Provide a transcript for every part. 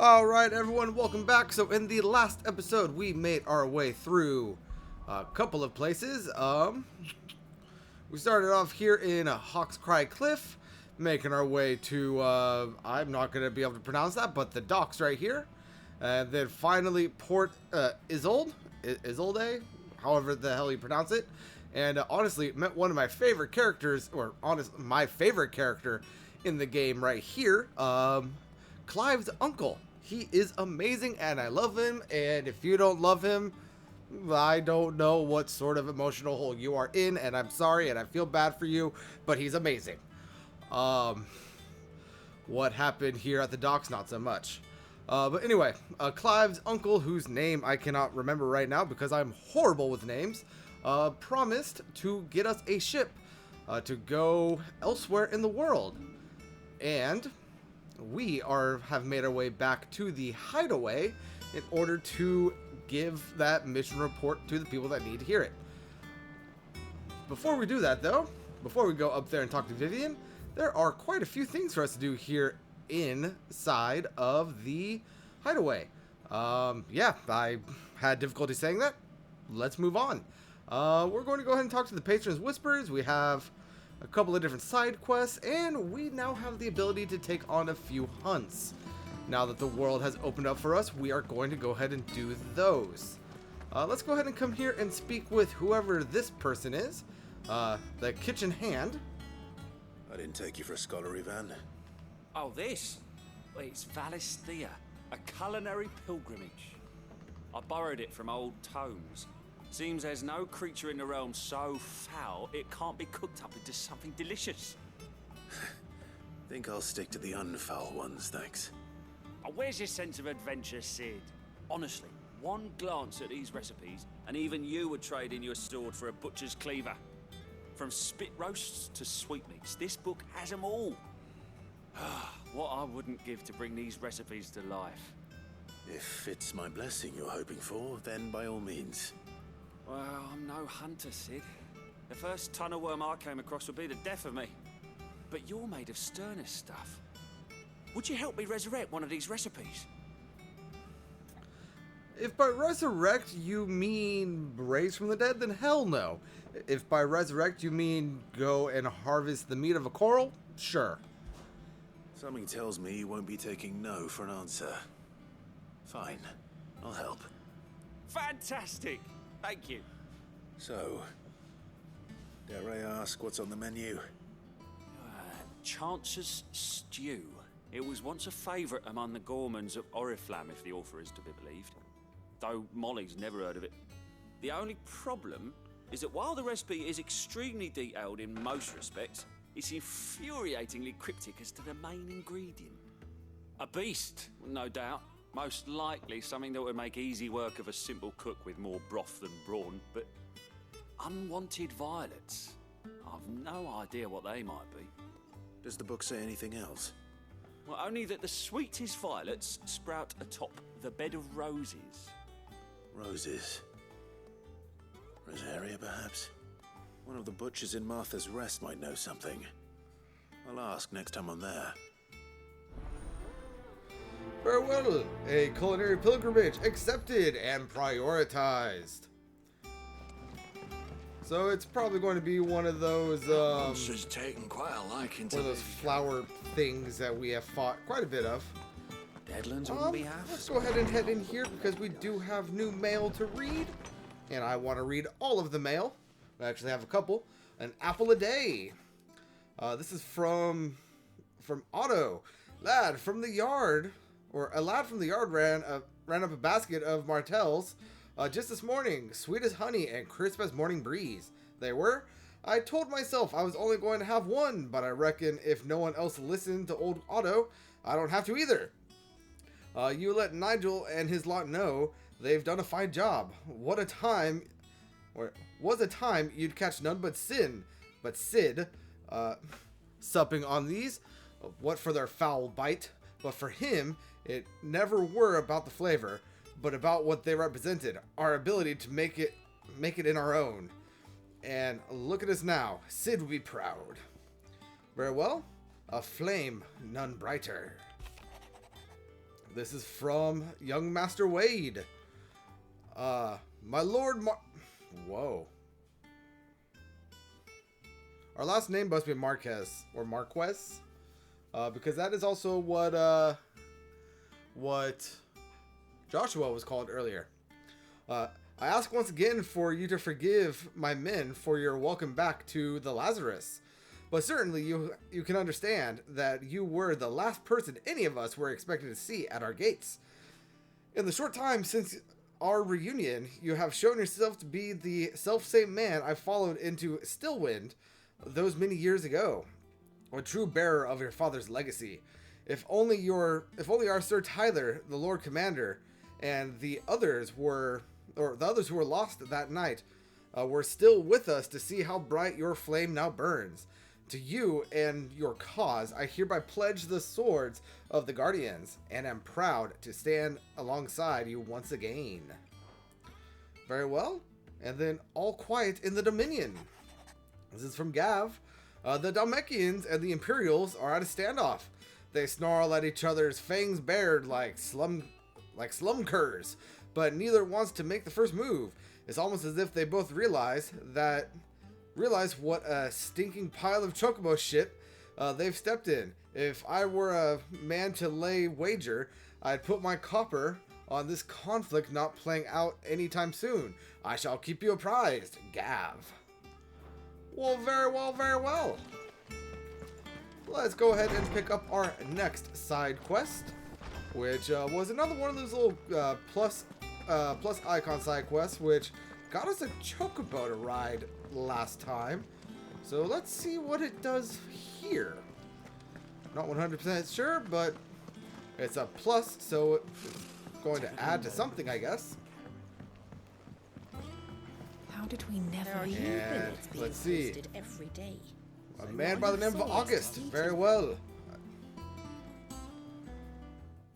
Alright everyone, welcome back. So in the last episode we made our way through a couple of places. We started off here in Hawkscry Cliff, making our way to, I'm not going to be able to pronounce that, but the docks right here. And then finally Port Isolde, however the hell you pronounce it. And honestly, it met one of my favorite characters, or my favorite character in the game right here, Clive's uncle. He is amazing and I love him, and if you don't love him, I don't know what sort of emotional hole you are in, and I'm sorry and I feel bad for you, but he's amazing. What happened here at the docks, not so much. But anyway, Clive's uncle, whose name I cannot remember right now because I'm horrible with names, promised to get us a ship to go elsewhere in the world. And we have made our way back to the hideaway in order to give that mission report to the people that need to hear it. Before we do that though, before we go up there and talk to Vivian, there are quite a few things for us to do here inside of the hideaway. Yeah, I had difficulty saying that. Let's move on. We're going to go ahead and talk to the Patron's Whispers. We have a couple of different side quests, and we now have the ability to take on a few hunts. Now that the world has opened up for us, we are going to go ahead and do those. Let's go ahead and come here and speak with whoever this person is, the kitchen hand. I didn't take you for a scholar, Ivan. Oh, this? Well, it's Valisthea, a culinary pilgrimage. I borrowed it from old tomes. Seems there's no creature in the realm so foul it can't be cooked up into something delicious. Think I'll stick to the unfoul ones, thanks. Oh, where's your sense of adventure, Sid? Honestly, one glance at these recipes, and even you would trade in your sword for a butcher's cleaver. From spit roasts to sweetmeats, this book has them all. What I wouldn't give to bring these recipes to life. If it's my blessing you're hoping for, then by all means. Well, I'm no hunter, Sid. The first ton of worm I came across would be the death of me. But you're made of sterner stuff. Would you help me resurrect one of these recipes? If by resurrect you mean raise from the dead, then hell no. If by resurrect you mean go and harvest the meat of a coral, sure. Something tells me you won't be taking no for an answer. Fine, I'll help. Fantastic! Thank you. So, dare I ask what's on the menu? Chance's Stew. It was once a favourite among the gourmands of Oriflamme, if the author is to be believed. Though Molly's never heard of it. The only problem is that while the recipe is extremely detailed in most respects, it's infuriatingly cryptic as to the main ingredient. A beast, no doubt. Most likely something that would make easy work of a simple cook with more broth than brawn, but unwanted violets. I've no idea what they might be. Does the book say anything else? Well, only that the sweetest violets sprout atop the bed of roses. Roses. Rosaria, perhaps? One of the butchers in Martha's Rest might know something. I'll ask next time I'm there. Farewell, a culinary pilgrimage accepted and prioritized. So it's probably going to be one of those, Monster's taken quite a liking to one of those flower things that we have fought quite a bit of. Deadlands wouldn't be half. Let's go ahead and head in here because we do have new mail to read. And I want to read all of the mail. I actually have a couple. An apple a day. This is from Otto. Lad from the yard. Or a lad from the yard ran up a basket of martels just this morning. Sweet as honey and crisp as morning breeze. They were. I told myself I was only going to have one, but I reckon if no one else listened to old Otto, I don't have to either. You let Nigel and his lot know they've done a fine job. What a time, or was a time you'd catch none but Sid, supping on these. What for their foul bite, but for him, it never were about the flavor, but about what they represented, our ability to make it in our own. And look at us now. Sid would be proud. Very well. A flame none brighter. This is from young Master Wade. My Lord Whoa. Our last name must be Marquez or Marquez. Because that is also what Joshua was called earlier. I ask once again for you to forgive my men for your welcome back to the Lazarus. But certainly you can understand that you were the last person any of us were expected to see at our gates. In the short time since our reunion, you have shown yourself to be the self-same man I followed into Stillwind those many years ago. A true bearer of your father's legacy. If only our Sir Tyler, the Lord Commander, and the others who were lost that night, were still with us to see how bright your flame now burns. To you and your cause, I hereby pledge the swords of the Guardians, and am proud to stand alongside you once again. Very well. And then all quiet in the Dominion. This is from Gav. The Dalmekians and the Imperials are at a standoff. They snarl at each other's fangs bared like slum curs, but neither wants to make the first move. It's almost as if they both realize what a stinking pile of chocobo shit they've stepped in. If I were a man to lay wager, I'd put my copper on this conflict not playing out anytime soon. I shall keep you apprised, Gav. Well, very well, very well. Let's go ahead and pick up our next side quest, which was another one of those little plus icon side quests, which got us a chocobo to ride last time. So let's see what it does here. Not 100% sure, but it's a plus, so it's going to add to something, I guess. How did we never And let's see. Every day. A man by the name of August. Very well.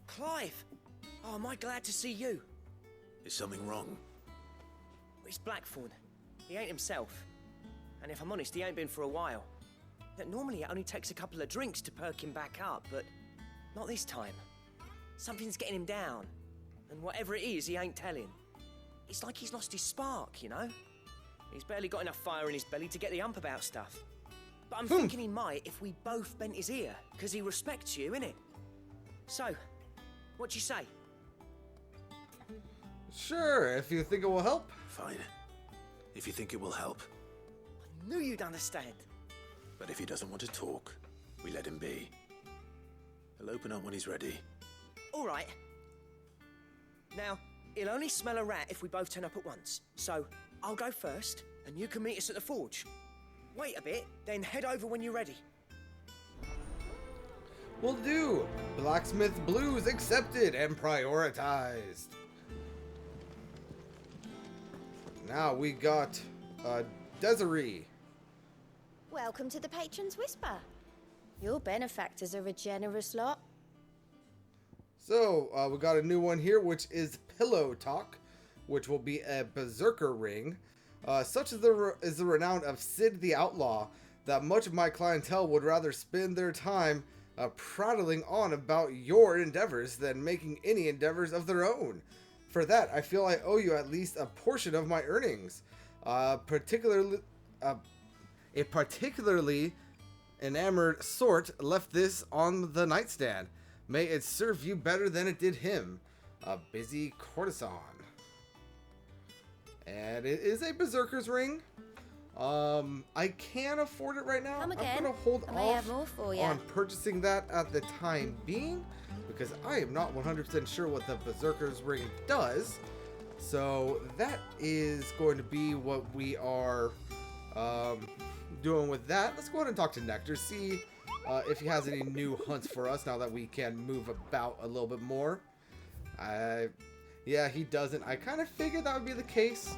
Clive! Oh, am I glad to see you? Is something wrong? It's Blackthorn. He ain't himself. And if I'm honest, he ain't been for a while. That normally it only takes a couple of drinks to perk him back up, but not this time. Something's getting him down. And whatever it is, he ain't telling. It's like he's lost his spark, you know? He's barely got enough fire in his belly to get the ump about stuff. But I'm thinking he might if we both bent his ear, because he respects you, innit? So, what you say? Sure, if you think it will help. Fine. If you think it will help. I knew you'd understand. But if he doesn't want to talk, we let him be. He'll open up when he's ready. All right. Now, he'll only smell a rat if we both turn up at once. So, I'll go first, and you can meet us at the forge. Wait a bit, then head over when you're ready. Will do. Blacksmith Blues accepted and prioritized. Now we got Desiree. Welcome to the Patron's Whisper. Your benefactors are a generous lot. So we got a new one here, which is Pillow Talk, which will be a berserker ring. Such is the renown of Sid the Outlaw that much of my clientele would rather spend their time prattling on about your endeavors than making any endeavors of their own. For that, I feel I owe you at least a portion of my earnings. A particularly enamored sort left this on the nightstand. May it serve you better than it did him. A busy courtesan. And it is a berserker's ring. I can't afford it right now. Come again. I'm gonna hold I may have off more for ya. on purchasing that at the time being, because I am not 100% sure what the berserker's ring does. So that is going to be what we are doing with that. Let's go ahead and talk to Nectar, see if he has any new hunts for us now that we can move about a little bit more. Yeah, he doesn't. I kind of figured that would be the case,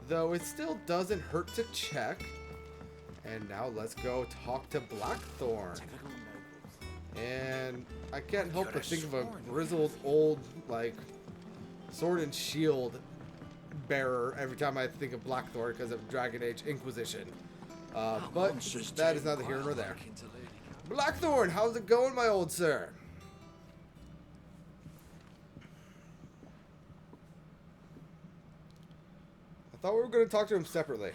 though it still doesn't hurt to check. And now let's go talk to Blackthorn. And I can't help but think of a grizzled old, like, sword and shield bearer every time I think of Blackthorn because of Dragon Age Inquisition. But that is neither here nor there. Blackthorn, how's it going, my old sir? thought we were going to talk to him separately.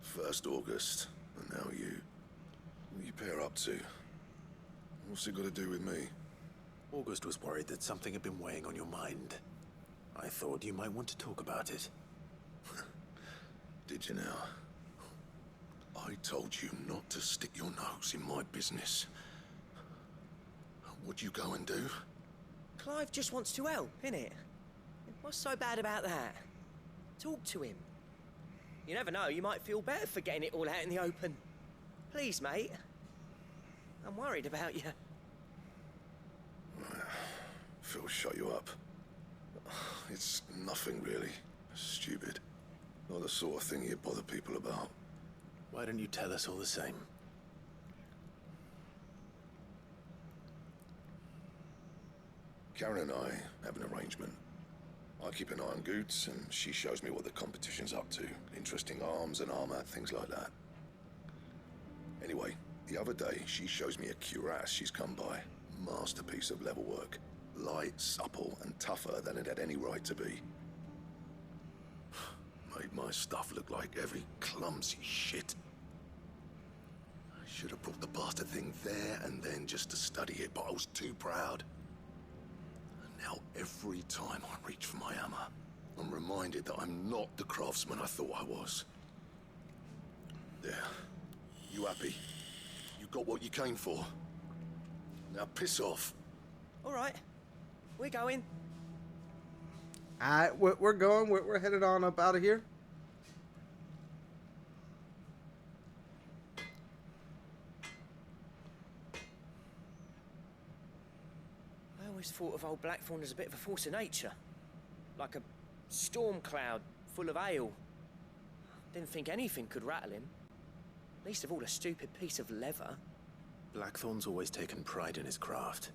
First August, and now you. What you pair up to? What's it got to do with me? August was worried that something had been weighing on your mind. I thought you might want to talk about it. Did you now? I told you not to stick your nose in my business. What'd you go and do? Clive just wants to help, innit? What's so bad about that? Talk to him. You never know, you might feel better for getting it all out in the open. Please, mate. I'm worried about you. Phil shut you up. It's nothing really. Stupid. Not the sort of thing you bother people about. Why don't you tell us all the same? Karen and I have an arrangement. I keep an eye on Goots, and she shows me what the competition's up to. Interesting arms and armor, things like that. Anyway, the other day, she shows me a cuirass she's come by. Masterpiece of level work. Light, supple, and tougher than it had any right to be. Made my stuff look like every clumsy shit. I should have brought the bastard thing there and then just to study it, but I was too proud. And now every time I reach for my hammer, I'm reminded that I'm not the craftsman I thought I was. There. You happy? You got what you came for? Now piss off. All right, we're going. Alright, we're going. We're headed on up out of here. I always thought of old Blackthorn as a bit of a force of nature. Like a storm cloud full of hail. Didn't think anything could rattle him. Least of all a stupid piece of leather. Blackthorn's always taken pride in his craft.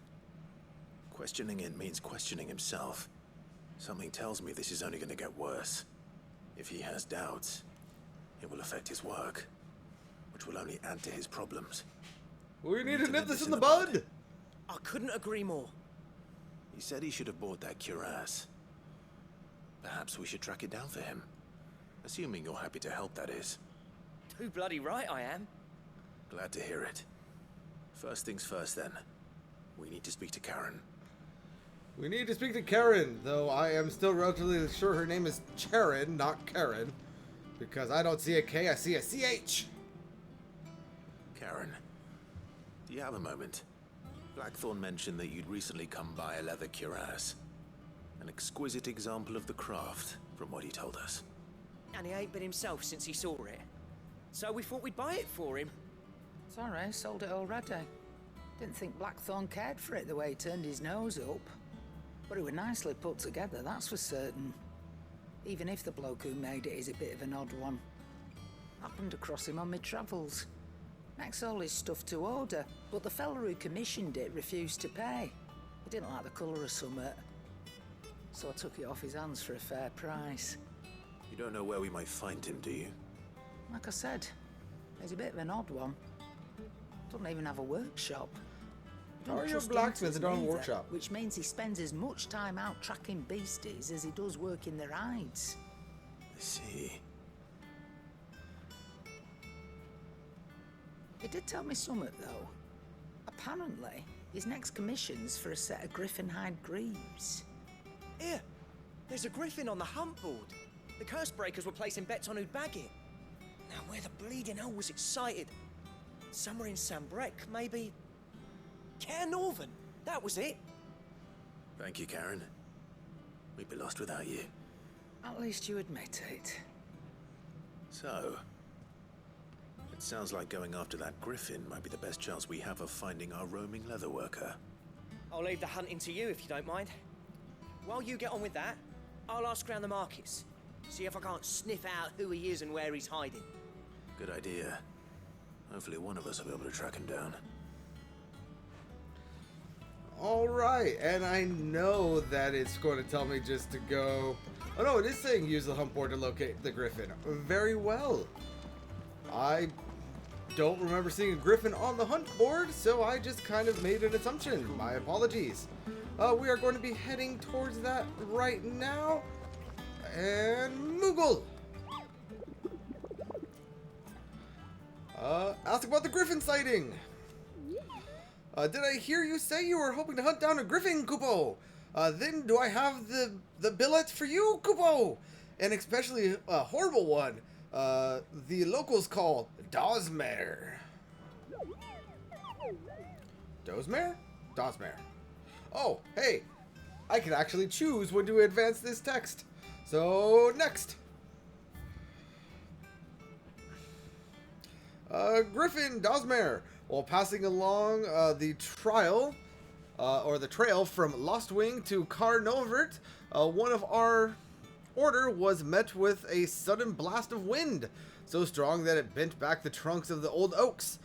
Questioning it means questioning himself. Something tells me this is only going to get worse. If he has doubts, it will affect his work, which will only add to his problems. We need to nip this in the bud. I couldn't agree more. He said he should have bought that cuirass. Perhaps we should track it down for him. Assuming you're happy to help, that is. Too bloody right I am. Glad to hear it. First things first, then. We need to speak to Karen. We need to speak to Karen, though I am still relatively sure her name is Charon, not Karen. Because I don't see a K, I see a CH. Karen, do you have a moment? Blackthorn mentioned that you'd recently come by a leather cuirass. An exquisite example of the craft, from what he told us. And he ain't been himself since he saw it. So we thought we'd buy it for him. Sorry, sold it already. Didn't think Blackthorn cared for it the way he turned his nose up. But it was nicely put together, that's for certain. Even if the bloke who made it is a bit of an odd one. Happened across him on my travels. Makes all his stuff to order, but the fella who commissioned it refused to pay. He didn't like the colour of summit. So I took it off his hands for a fair price. You don't know where we might find him, do you? Like I said, he's a bit of an odd one. Doesn't even have a workshop. How are you a trust blacksmith hunters and don't have a neither, workshop? Which means he spends as much time out tracking beasties as he does working their hides. I see. He did tell me something, though. Apparently, his next commission's for a set of griffin hide greaves. Here, there's a griffin on the hunt board. The curse breakers were placing bets on who'd bag it. Now, where the bleeding hell was it sighted? Somewhere in Sambrec, maybe. Caer Northern, that was it. Thank you, Karen. We'd be lost without you. At least you admit it. So, it sounds like going after that griffin might be the best chance we have of finding our roaming leatherworker. I'll leave the hunting to you if you don't mind. While you get on with that, I'll ask around the markets. See if I can't sniff out who he is and where he's hiding. Good idea. Hopefully one of us will be able to track him down. Alright, and I know that it's going to tell me just to go... Oh no, it is saying use the hunt board to locate the griffin. Very well. I don't remember seeing a griffin on the hunt board, so I just kind of made an assumption. My apologies. We are going to be heading towards that right now. and Moogle. Ask about the Griffin sighting. Did I hear you say you were hoping to hunt down a Griffin, Kupo? Then do I have the billet for you, Kupo? And especially a horrible one. The locals call Dozmare. Dozmare? Dozmare. Oh, hey. I can actually choose when to advance this text. So, next. Griffin Dozmare. While passing along the trail from Lostwing to Carnovert, one of our order was met with a sudden blast of wind, so strong that it bent back the trunks of the old oaks,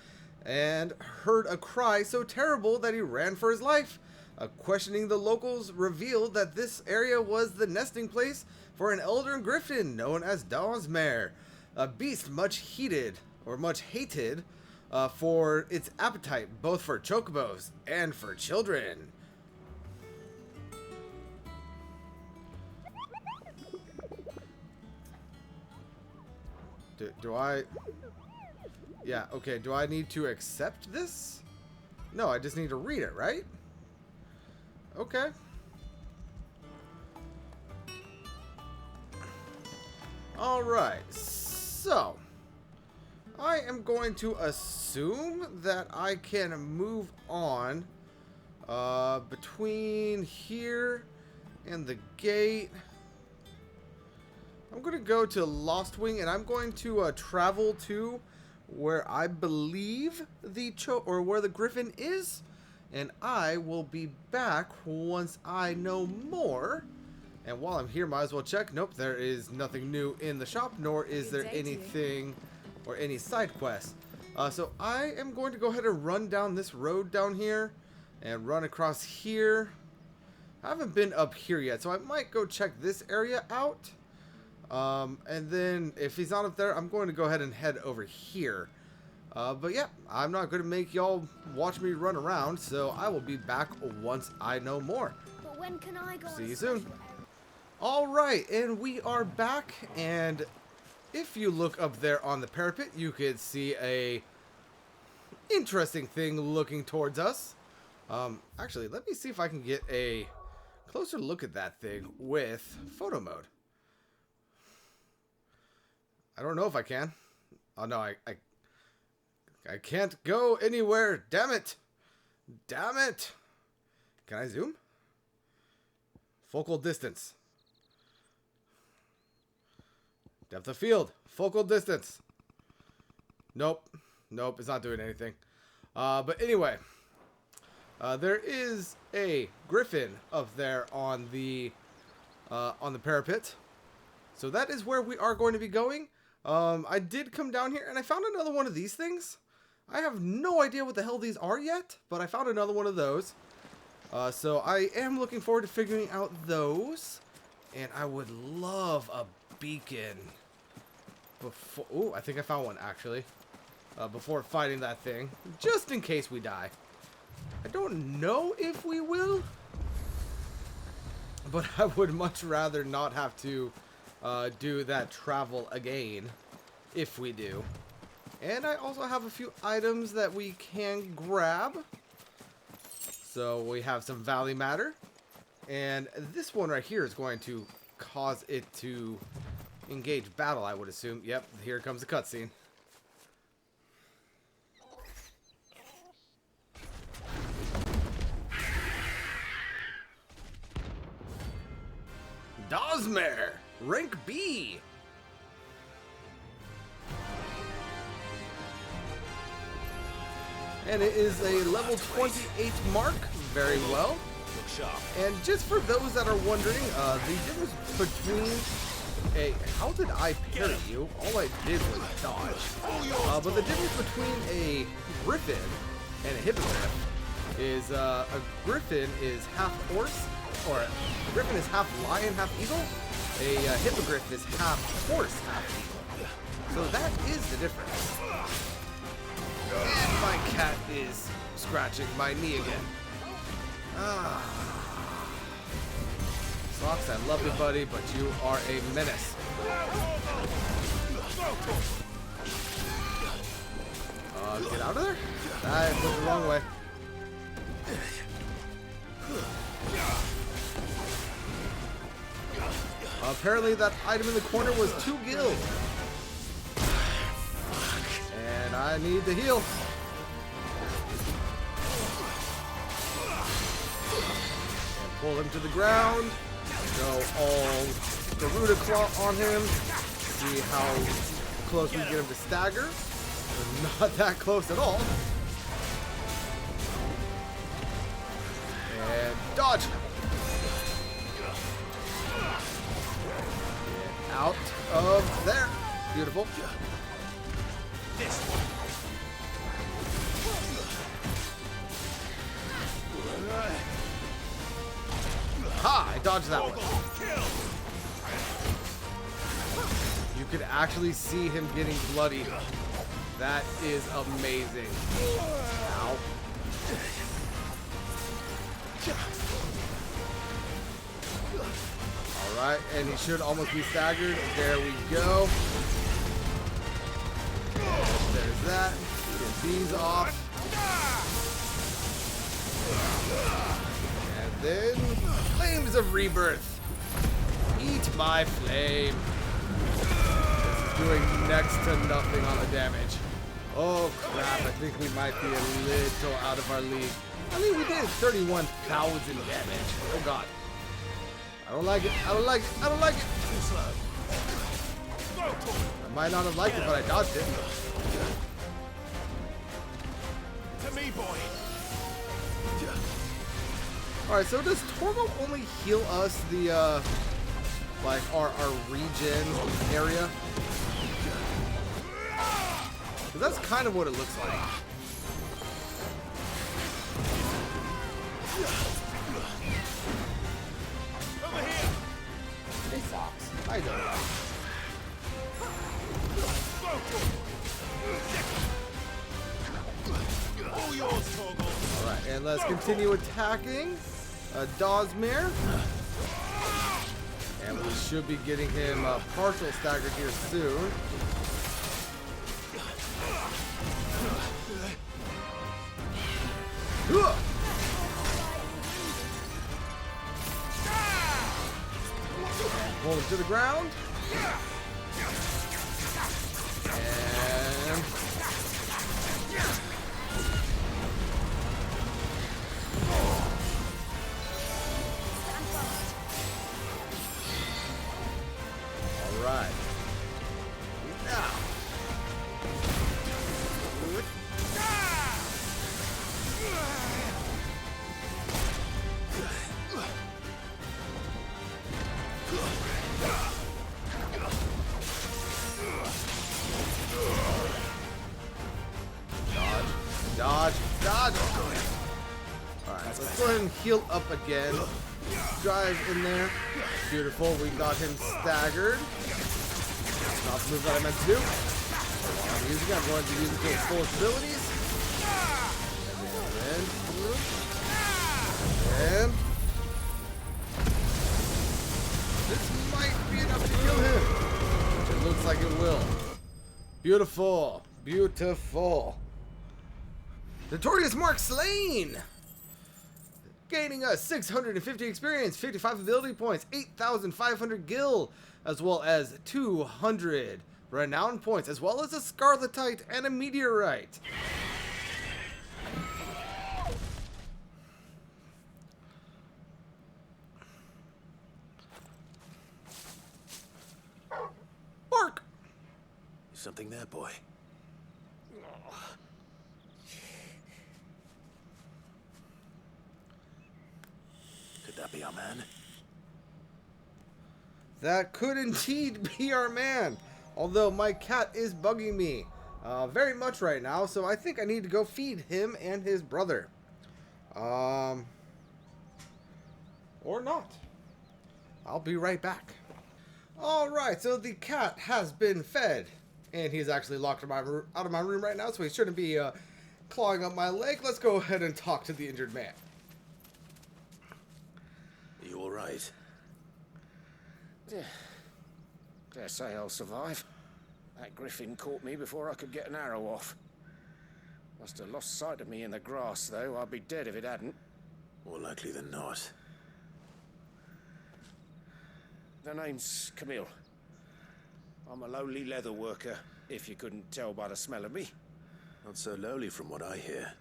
and heard a cry so terrible that he ran for his life. Questioning the locals revealed that this area was the nesting place for an elder griffin known as Dozmare, a beast much hated for its appetite both for chocobos and for children. Do I... Yeah, okay, do I need to accept this? No, I just need to read it, right? Okay. Alright, so... I am going to assume that I can move on between here and the gate. I'm going to go to Lostwing, and I'm going to travel to where I believe where the Griffin is, and I will be back once I know more. And while I'm here, might as well check. Nope, there is nothing new in the shop, nor is there anything or any side quests. So I am going to go ahead and run down this road down here and run across here. I haven't been up here yet, so I might go check this area out. And then if he's not up there, I'm going to go ahead and head over here. But yeah, I'm not going to make y'all watch me run around, so I will be back once I know more. But when can I go? See you soon. Alright, and we are back, and if you look up there on the parapet, you could see a interesting thing looking towards us. Actually, let me see if I can get a closer look at that thing with photo mode. I don't know if I can. Oh no, I can't go anywhere. Damn it. Damn it. Can I zoom? Focal distance. Depth of field. Focal distance. Nope. Nope, it's not doing anything. But anyway, there is a griffin up there on the parapet. So that is where we are going to be going. I did come down here and I found another one of these things. I have no idea what the hell these are yet, but I found another one of those. So I am looking forward to figuring out those. And I would love a beacon. Oh, I think I found one actually. Before fighting that thing, just in case we die. I don't know if we will, but I would much rather not have to do that travel again if we do. And I also have a few items that we can grab. So we have some Valley Matter, and this one right here is going to cause it to engage battle, I would assume. Yep, here comes the cutscene. Dozmare, rank B. And it is a level 28 mark. Very well. And just for those that are wondering, the difference between how did I parry you? All I did was dodge. But the difference between a griffin and a hippogriff is a griffin is half horse, or a griffin is half lion, half eagle. A hippogriff is half horse, half eagle. So that is the difference. And my cat is scratching my knee again. Fox, I love you, buddy, but you are a menace. Get out of there? I went the wrong way. Apparently that item in the corner was 2 gil. And I need the heal. And pull him to the ground. Go all Garuda Claw on him. See how close we can get him to stagger. We're not that close at all. And dodge. Get out of there. Beautiful. Ha! I dodged that one. You could actually see him getting bloodied. That is amazing. Ow. Alright, and he should almost be staggered. There we go. There's that. Get these off. And then Flames of Rebirth. Eat my flame. It's doing next to nothing on the damage. Oh crap, I think we might be a little out of our league. I mean, we did 31,000 damage. Oh god. I don't like it. I don't like it. I don't like it. I might not have liked it, but I dodged it. To me, boy. Alright, so does Torgal only heal us the, like, our regen area? Because that's kind of what it looks like. Over here. Hey, Fox. I know that. All yours, Torgal. Alright, and let's continue attacking Dawsmere. And we should be getting him partial staggered here soon. And pull him to the ground. And alright. Now. Dodge, dodge. Alright, so let's go ahead and heal up again. Drive in there. Beautiful, we got him staggered. Not the move that I meant to do. I'm using it, I'm going to use it to its fullest abilities. And this might be enough to kill him. Which it looks like it will. Beautiful. Beautiful. Notorious Mark slain! Gaining us 650 experience, 55 ability points, 8,500 gil, as well as 200 renown points, as well as a Scarletite and a Meteorite. Mark! Something there, boy. Could that be our man? That could indeed be our man. Although my cat is bugging me very much right now, so I think I need to go feed him and his brother. Or not. I'll be right back. Alright, so the cat has been fed. And he's actually locked out of my room right now, so he shouldn't be clawing up my leg. Let's go ahead and talk to the injured man. Are you alright? Dare say I'll survive. That griffin caught me before I could get an arrow off. Must have lost sight of me in the grass, though. I'd be dead if it hadn't. More likely than not. The name's Camille. I'm a lowly leather worker, if you couldn't tell by the smell of me. Not so lowly from what I hear.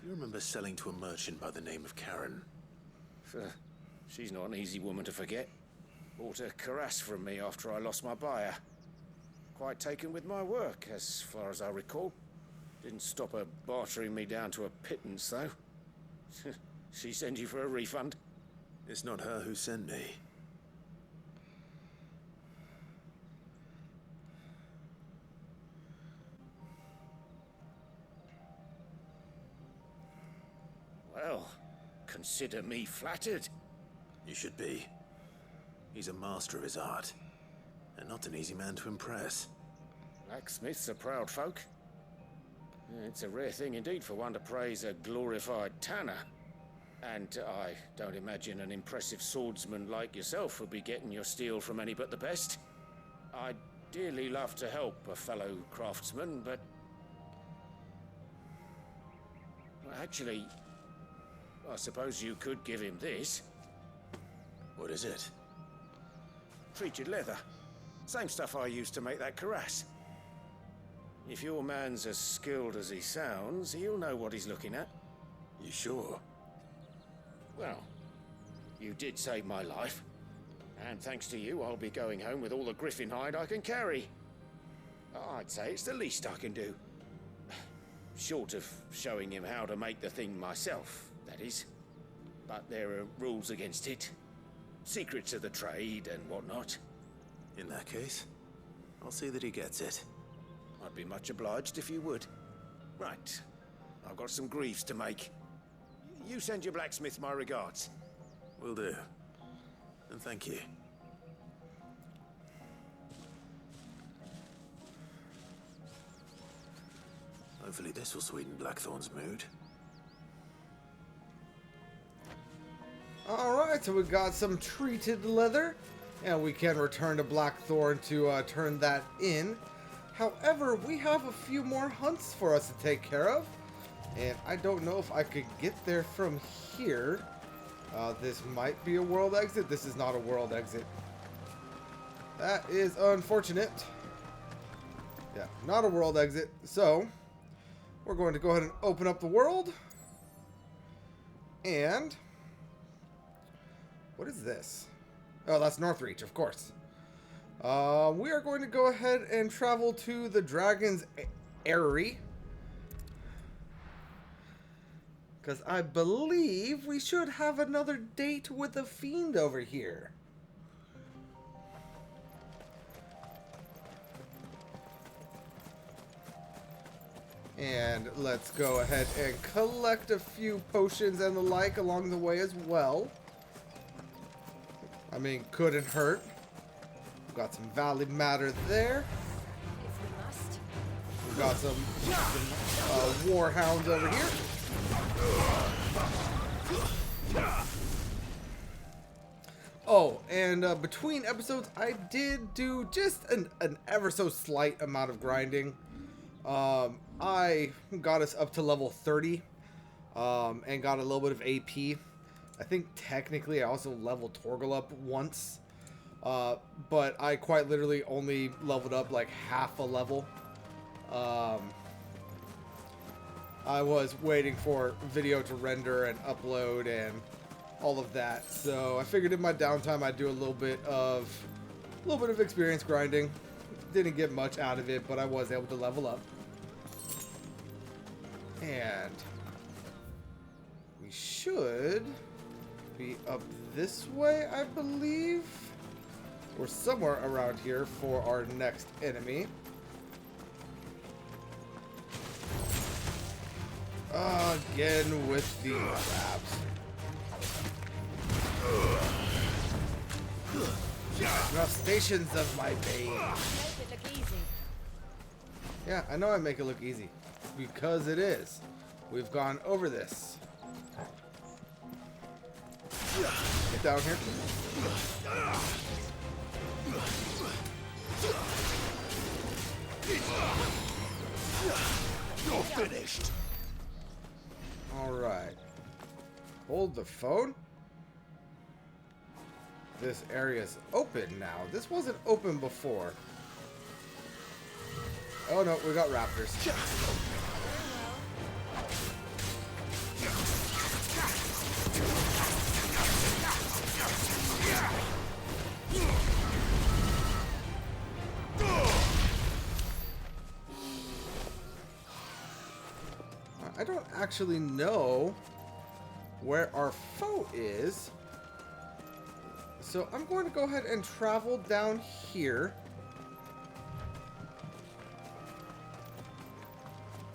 Do you remember selling to a merchant by the name of Karen? She's not an easy woman to forget. Bought a cuirass from me after I lost my buyer. Quite taken with my work, as far as I recall. Didn't stop her bartering me down to a pittance, though. She send you for a refund? It's not her who sent me. Well, consider me flattered. You should be. He's a master of his art, and not an easy man to impress. Blacksmiths are proud folk. It's a rare thing indeed for one to praise a glorified tanner. And I don't imagine an impressive swordsman like yourself would be getting your steel from any but the best. I'd dearly love to help a fellow craftsman, but... Well, actually, I suppose you could give him this. What is it? Treated leather. Same stuff I used to make that cuirass. If your man's as skilled as he sounds, he'll know what he's looking at. You sure? Well, you did save my life. And thanks to you, I'll be going home with all the griffin hide I can carry. I'd say it's the least I can do. Short of showing him how to make the thing myself, that is. But there are rules against it. Secrets of the trade and whatnot. In that case, I'll see that he gets it. I'd be much obliged if you would. Right. I've got some greaves to make. You send your blacksmith my regards. Will do. And thank you. Hopefully this will sweeten Blackthorn's mood. Alright, so we got some treated leather, and we can return to Blackthorn to turn that in. However, we have a few more hunts for us to take care of, and I don't know if I could get there from here. This might be a world exit. This is not a world exit. That is unfortunate. Yeah, not a world exit. So, we're going to go ahead and open up the world. And... what is this? Oh, that's Northreach, of course. We are going to go ahead and travel to the Dragon's Eyrie. Because I believe we should have another date with the Fiend over here. And let's go ahead and collect a few potions and the like along the way as well. I mean, couldn't hurt. We've got some Valley Matter there. We've got some Warhounds over here. Oh, and between episodes, I did do just an ever so slight amount of grinding. I got us up to level 30 and got a little bit of AP. I think technically I also leveled Torgal up once, but I quite literally only leveled up like half a level. I was waiting for video to render and upload and all of that, so I figured in my downtime I'd do a little bit of experience grinding. Didn't get much out of it, but I was able to level up. And we should be up this way, I believe. We're somewhere around here for our next enemy. Again with the crabs. Crustaceans of my bane. Make it look easy. Yeah, I know I make it look easy. Because it is. We've gone over this. Get down here. You're finished. Alright. Hold the phone. This area's open now. This wasn't open before. Oh no, we got raptors. I don't actually know where our foe is. So I'm going to go ahead and travel down here.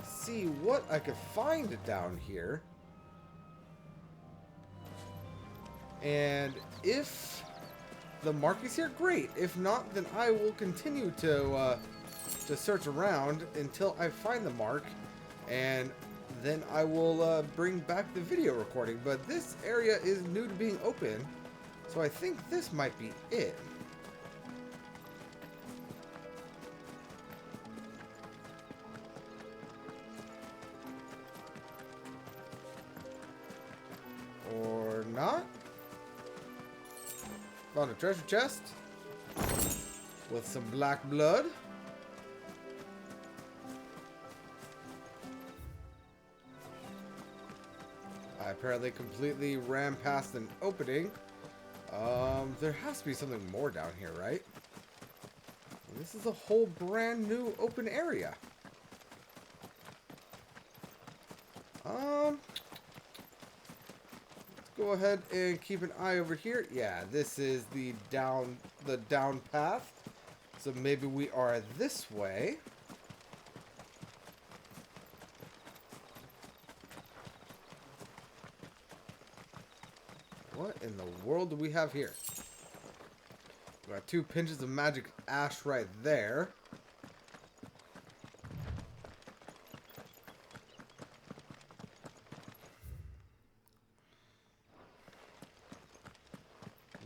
See what I could find down here. And if the mark is here, great. If not, then I will continue to search around until I find the mark. And then I will bring back the video recording. But this area is new to being open. So I think this might be it. Or not? Found a treasure chest with some black blood. I apparently completely ran past an opening. There has to be something more down here, right? This is a whole brand new open area. Let's go ahead and keep an eye over here. Yeah, this is the down path. So maybe we are this way. What in the world do we have here? We got 2 pinches of magic ash right there.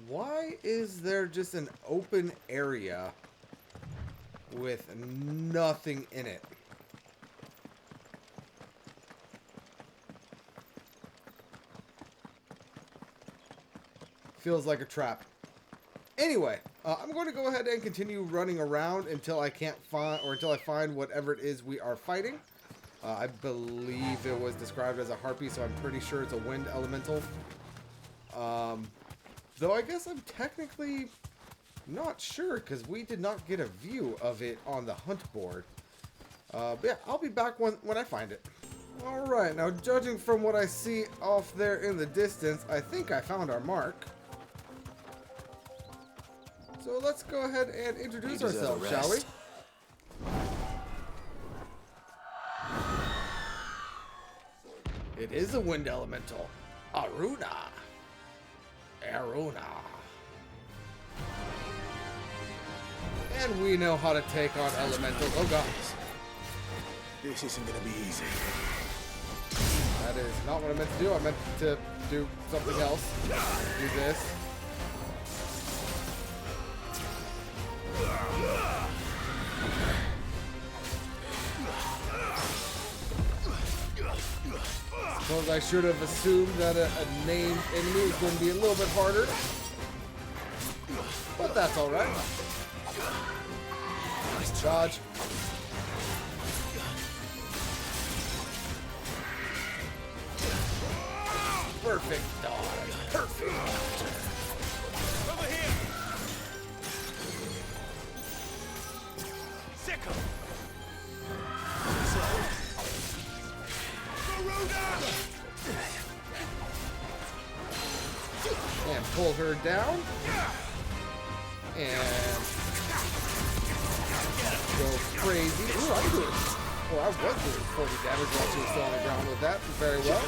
Why is there just an open area with nothing in it? Feels like a trap. Anyway, I'm going to go ahead and continue running around until I can't find, or until I find whatever it is we are fighting. I believe it was described as a harpy, so I'm pretty sure it's a wind elemental. Though I guess I'm technically not sure because we did not get a view of it on the hunt board. But yeah, I'll be back when I find it. Alright, now judging from what I see off there in the distance, I think I found our mark. So let's go ahead and introduce ourselves, shall we? It is a wind elemental. Aruna. Aruna. And we know how to take on elementals. Oh god. This isn't gonna be easy. That is not what I meant to do. I meant to do something else. Do this. Suppose I should have assumed that a named enemy was going to be a little bit harder. But that's alright. Nice dodge. Perfect dodge. Perfect. Over here. Sickle. And pull her down. And go crazy. Ooh, I'm doing. Well, I was doing 40 damage while she was still on the ground with that. Very well.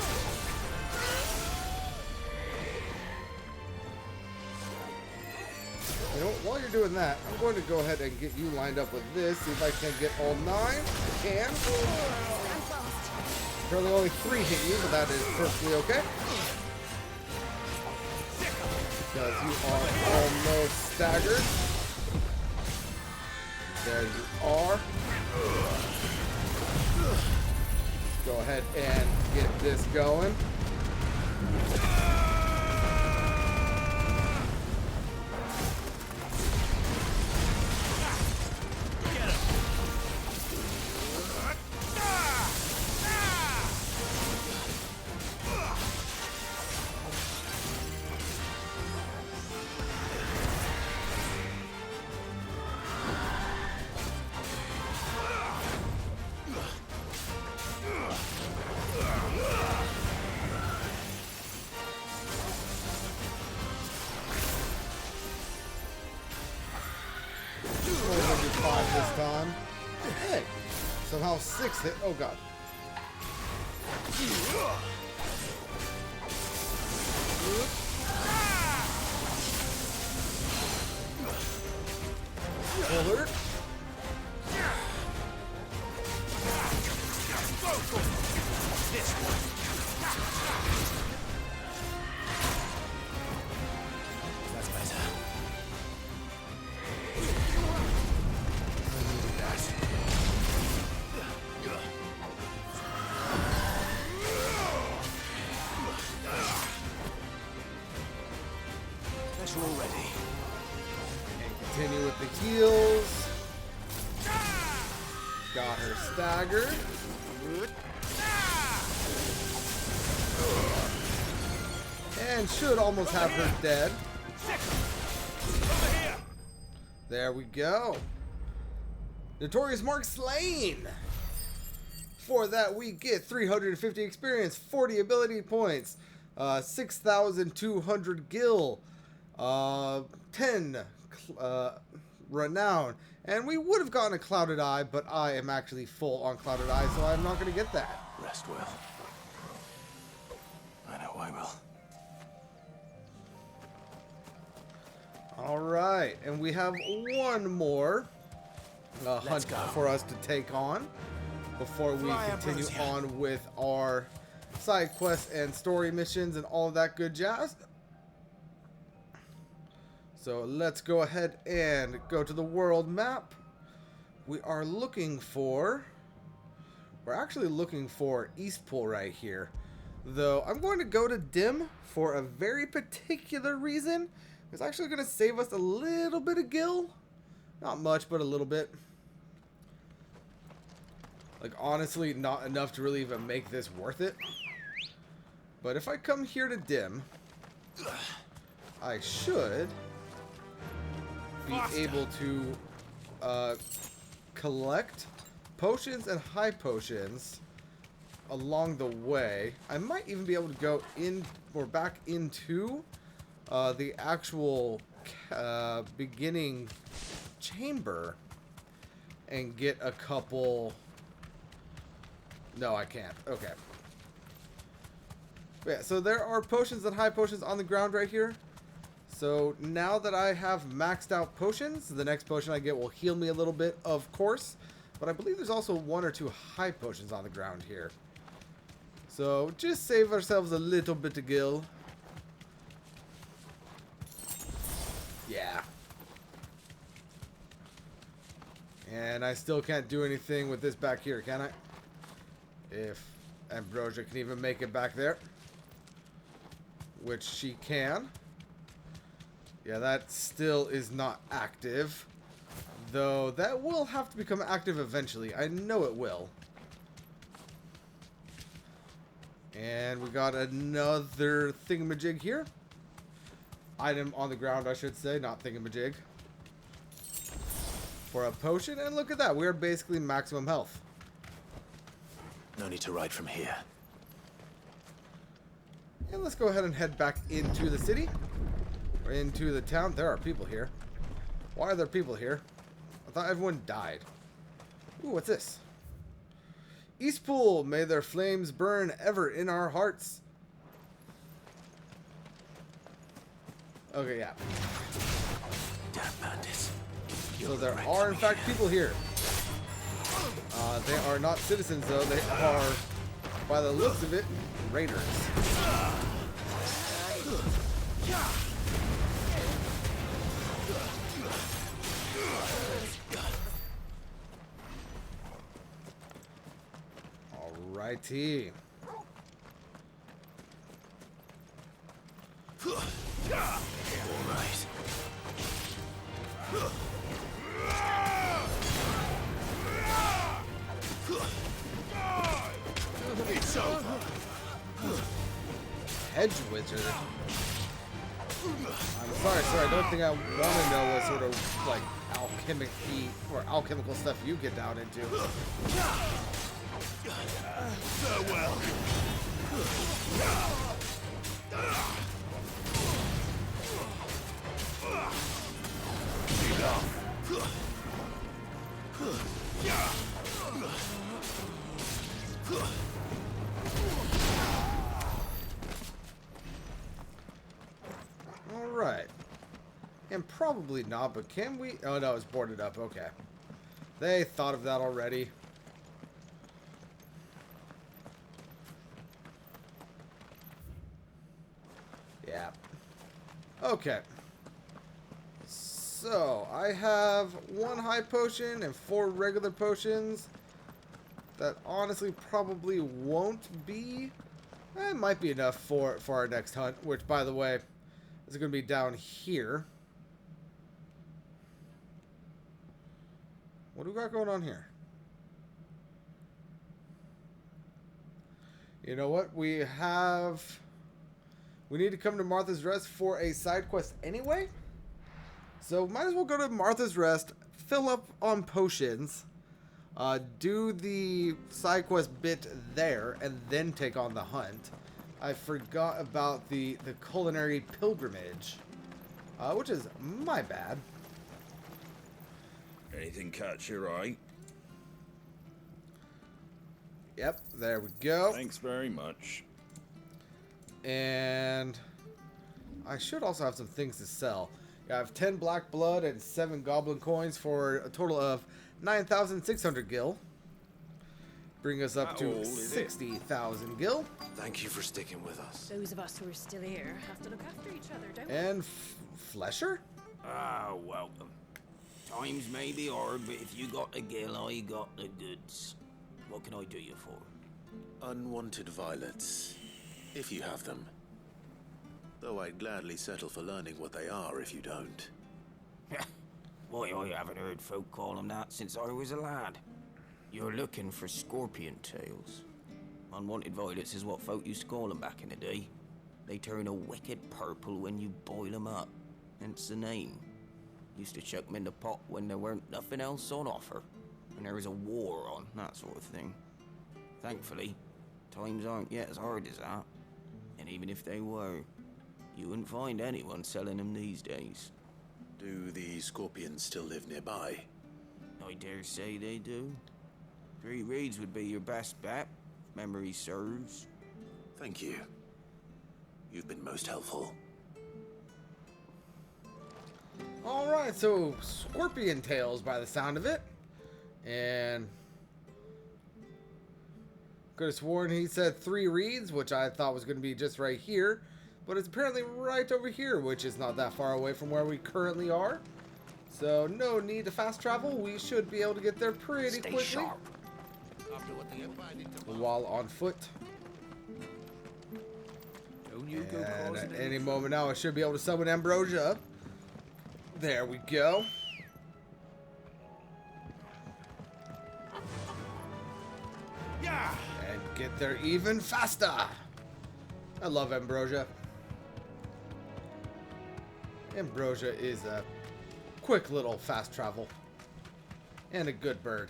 You know, while you're doing that, I'm going to go ahead and get you lined up with this. See if I can get all 9. I can. Apparently only 3 hit you, but that is perfectly okay. Because you are almost staggered. There you are. Go ahead and get this going. This time. Hey, somehow 6 hit. Oh god. Alert. This one. That's better. Guess we're all ready. And continue with the heals. Got her staggered. And should almost have her dead. There we go. Notorious Mark slain. For that we get 350 experience, 40 ability points, 6,200 gil, 10 renown, and we would have gotten a Clouded Eye, but I am actually full on Clouded Eye, so I'm not going to get that. Rest well. I know I will. Alright, and we have one more hunt for us to take on before we continue on with our side quests and story missions and all of that good jazz. So let's go ahead and go to the world map. We're actually looking for Eastpool right here. Though I'm going to go to Dim for a very particular reason. It's actually going to save us a little bit of gil. Not much, but a little bit. Like, honestly, not enough to really even make this worth it. But if I come here to Dim, I should be able to collect potions and high potions along the way. I might even be able to go in or back into the actual beginning chamber and get a couple. No, I can't. Okay. Yeah, so there are potions and high potions on the ground right here. So now that I have maxed out potions, the next potion I get will heal me a little bit, of course. But I believe there's also 1 or 2 high potions on the ground here. So just save ourselves a little bit of gil. Yeah. And I still can't do anything with this back here, can I? If Ambrosia can even make it back there. Which she can. Yeah, that still is not active. Though that will have to become active eventually. I know it will. And we got another thingamajig here. Item on the ground, I should say, not thingamajig. For a potion, and look at that. We're basically maximum health. No need to ride from here. And let's go ahead and head back into the city. Or into the town. There are people here. Why are there people here? I thought everyone died. Ooh, what's this? Eastpool, may their flames burn ever in our hearts. Okay, yeah. Damn bandits. So there are, in fact, people here. They are not citizens, though. They are, by the looks of it, raiders. Righty. All right. It's over. Hedge wizard. I'm sorry, sir. I don't think I want to know what sort of like alchemical stuff you get down into. Farewell. All right. And probably not, but can we? Oh no, it's boarded up. Okay. They thought of that already. Yeah. Okay. So, I have 1 high potion and 4 regular potions. That honestly probably won't be. It might be enough for our next hunt, which, by the way, is going to be down here. What do we got going on here? You know what? We need to come to Martha's Rest for a side quest anyway. So might as well go to Martha's Rest, fill up on potions, do the side quest bit there, and then take on the hunt. I forgot about the culinary pilgrimage, which is my bad. Anything catch your eye? Yep, there we go. Thanks very much. And I should also have some things to sell. I have 10 black blood and 7 goblin coins for a total of 9,600 gil. Bring us up to 60,000 gil. Thank you for sticking with us. Those of us who are still here have to look after each other, don't we? And Flesher? Ah, welcome. Times may be hard, but if you got the gil, I got the goods. What can I do you for? Unwanted violets, if you have them. Though I'd gladly settle for learning what they are if you don't. Boy, I haven't heard folk call them that since I was a lad. You're looking for scorpion tails. Unwanted violets is what folk used to call them back in the day. They turn a wicked purple when you boil them up, hence the name. Used to chuck them in the pot when there weren't nothing else on offer, and there was a war on, that sort of thing. Thankfully, times aren't yet as hard as that. And even if they were, you wouldn't find anyone selling them these days. Do the scorpions still live nearby? I dare say they do. 3 Reeds would be your best bet, if memory serves. Thank you. You've been most helpful. Alright, so scorpion tails by the sound of it. And could have sworn he said 3 reeds, which I thought was going to be just right here. But it's apparently right over here, which is not that far away from where we currently are. So no need to fast travel. We should be able to get there pretty quickly. Sharp. While on foot. And at any moment now, I should be able to summon Ambrosia up. There we go. Yeah. And get there even faster. I love Ambrosia. Ambrosia is a quick little fast travel. And a good bird.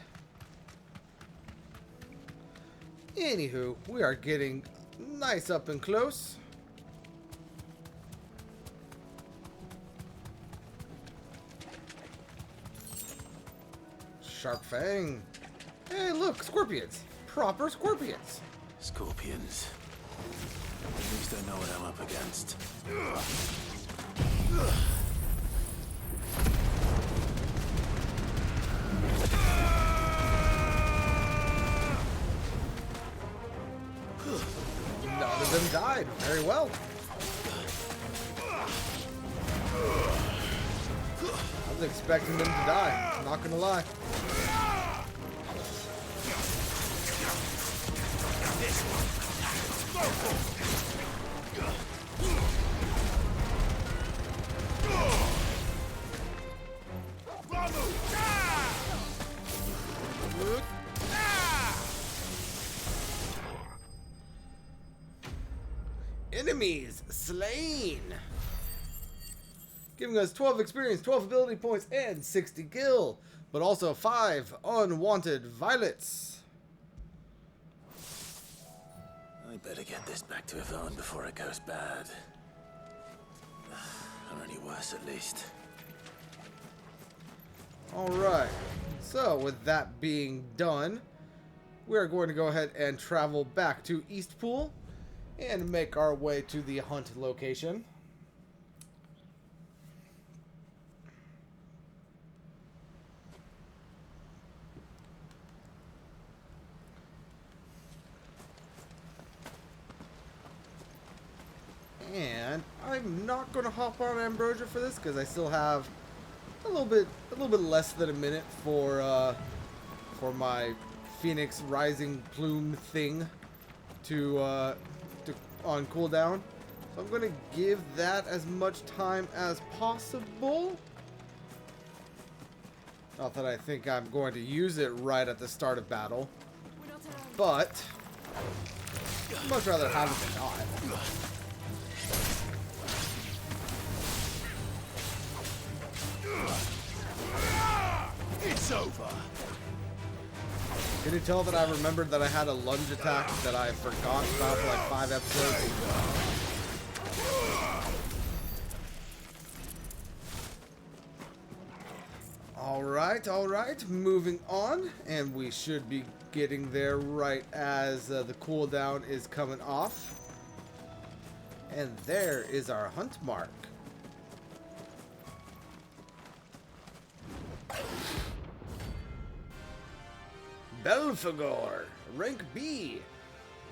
Anywho, we are getting nice up and close. Sharp Fang. Hey, look, scorpions. Proper scorpions. Scorpions. At least I know what I'm up against. None of them died. Very well. I was expecting them to die. I'm not gonna lie. Enemies slain, giving us 12 experience, 12 ability points, and 60 gil, but also 5 unwanted violets. I better get this back to Yvonne before it goes bad. Or any worse, at least. Alright, so with that being done, we are going to go ahead and travel back to Eastpool and make our way to the hunt location. And I'm not going to hop on Ambrosia for this because I still have a little bit less than a minute for my Phoenix Rising Plume thing to on cooldown. So I'm going to give that as much time as possible. Not that I think I'm going to use it right at the start of battle, but I'd much rather have it than not. It's over. Can you tell that I remembered that I had a lunge attack that I forgot about for like 5 episodes? Alright, moving on, and we should be getting there right as the cooldown is coming off. And there is our hunt mark. Belphegor, rank B,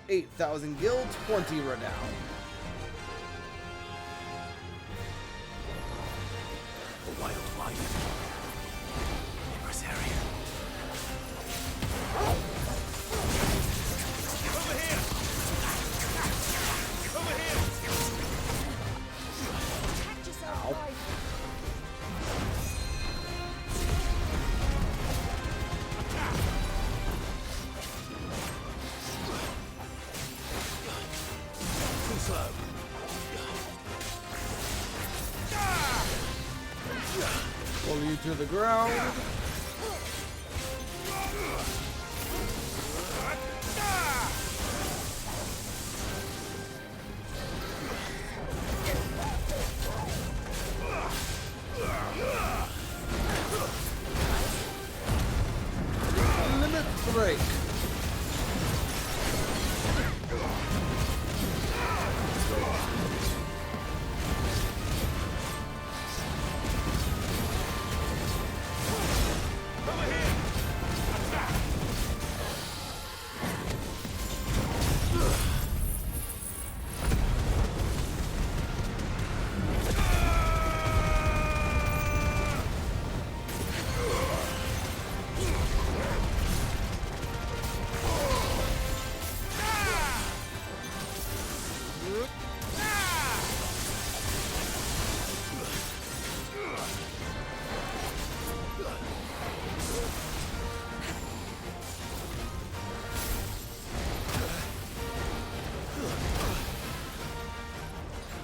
8,000 gil, 20 renown. A wild life. Impresario. Over here! Over here! Catch yourself, Ow. boy. Too slow. Pull you to the ground. Limit break.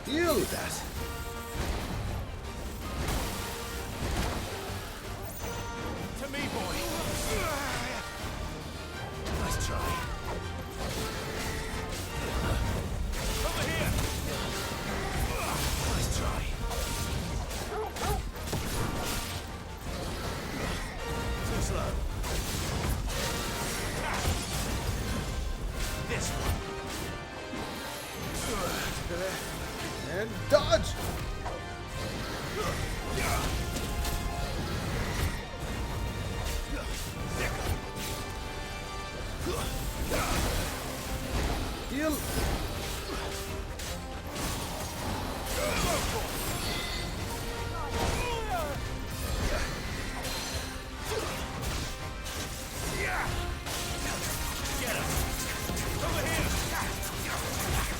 Deal with that. To me, boy. Nice try. Over here. Nice try. Too slow. This one. And dodge! Deal! Get him. Over here.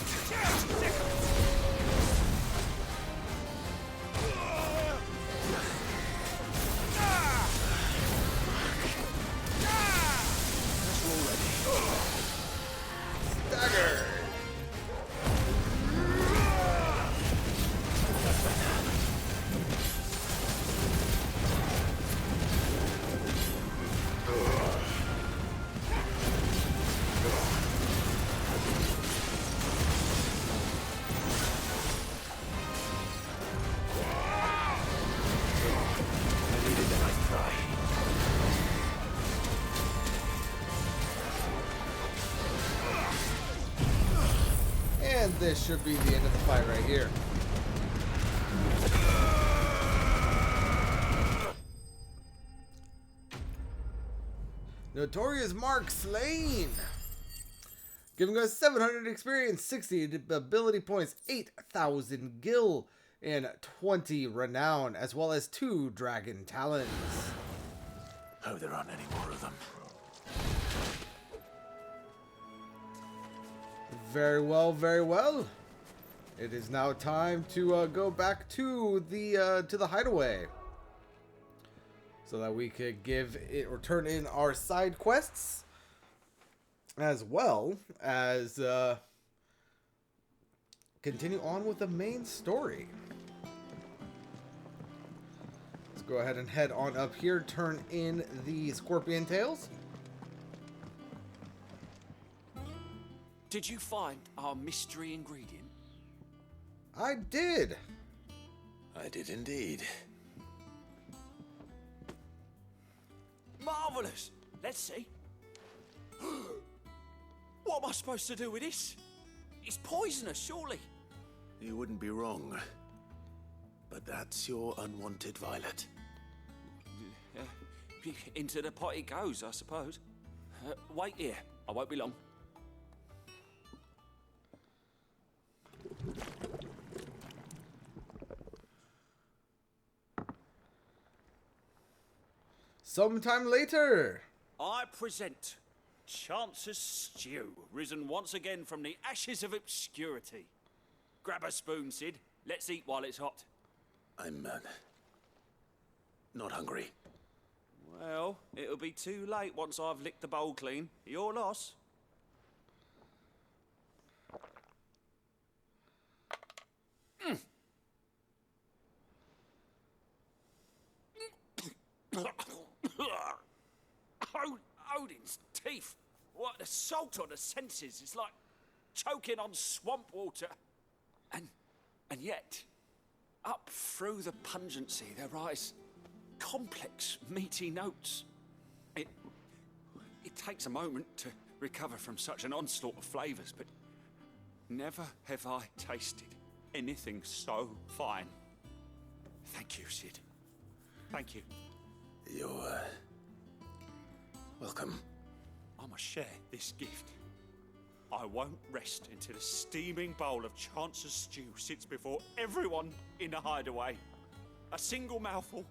And this should be the end of the fight right here. Notorious Mark slain. Giving us 700 experience, 60 ability points, 8,000 gil, and 20 renown, as well as 2 dragon talons. Hope there aren't any more of them. Very well, very well. It is now time to go back to the hideaway, so that we could give it or turn in our side quests, as well as continue on with the main story. Let's go ahead and head on up here, turn in the scorpion tails. Did you find our mystery ingredient? I did. I did indeed. Marvelous! Let's see. What am I supposed to do with this? It's poisonous, surely. You wouldn't be wrong. But that's your unwanted violet. Into the pot it goes, I suppose. Wait here. I won't be long. Sometime later. I present Chance's Stew, risen once again from the ashes of obscurity. Grab a spoon, Sid. Let's eat while it's hot. I'm not hungry. Well, it'll be too late once I've licked the bowl clean. Your loss. Odin's teeth. What the salt on the senses. It's like choking on swamp water. And yet, up through the pungency there rise complex, meaty notes. It takes a moment to recover from such an onslaught of flavors, but never have I tasted anything so fine. Thank you, Sid. Thank you. You're welcome. I must share this gift. I won't rest until a steaming bowl of Chance's Stew sits before everyone in the hideaway. A single mouthful,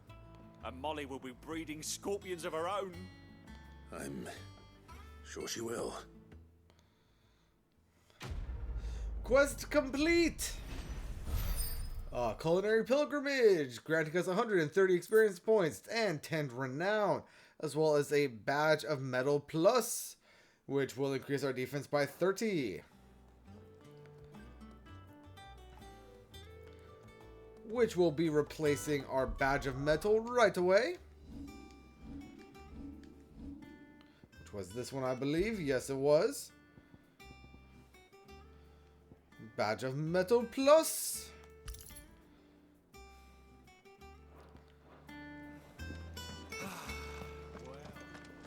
and Molly will be breeding scorpions of her own. I'm sure she will. Quest complete! Culinary Pilgrimage, granting us 130 experience points and 10 renown, as well as a Badge of Metal Plus, which will increase our defense by 30. Which will be replacing our Badge of Metal right away. Which was this one, I believe. Yes, it was. Badge of Metal Plus.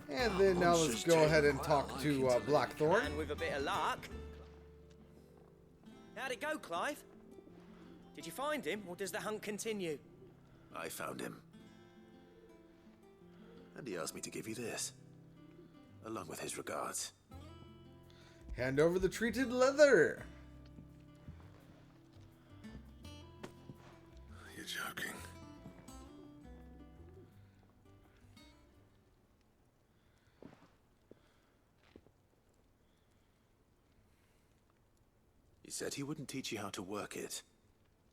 And then now let's go ahead and talk to Blackthorn. And with a bit of luck. How'd it go, Clive? Did you find him, or does the hunt continue? I found him. And he asked me to give you this, along with his regards. Hand over the treated leather. You're joking. He said he wouldn't teach you how to work it,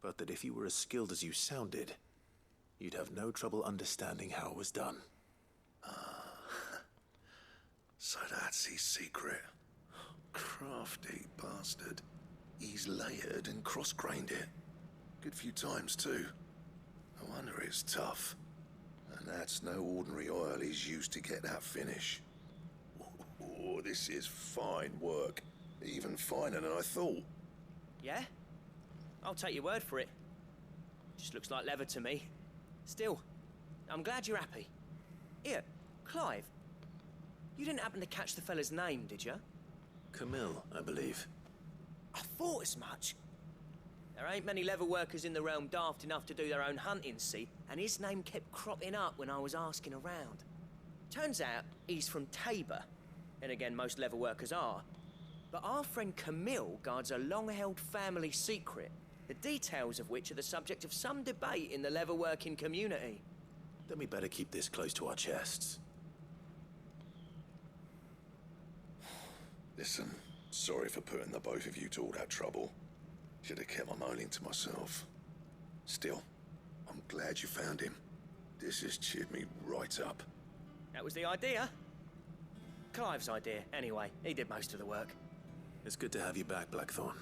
but that if you were as skilled as you sounded, you'd have no trouble understanding how it was done. So that's his secret. Crafty bastard. He's layered and cross-grained it. Good few times, too. No wonder it's tough. And that's no ordinary oil he's used to get that finish. Oh, this is fine work. Even finer than I thought. Yeah? I'll take your word for it. Just looks like leather to me. Still, I'm glad you're happy. Here, Clive. You didn't happen to catch the fella's name, did you? Camille, I believe. I thought as much. There ain't many leather workers in the realm daft enough to do their own hunting, see? And his name kept cropping up when I was asking around. Turns out he's from Tabor. And again, most leather workers are. But our friend Camille guards a long-held family secret, the details of which are the subject of some debate in the leather-working community. Then we better keep this close to our chests. Listen, sorry for putting the both of you to all that trouble. Should have kept my moaning to myself. Still, I'm glad you found him. This has cheered me right up. That was the idea. Clive's idea, anyway. He did most of the work. It's good to have you back, Blackthorn.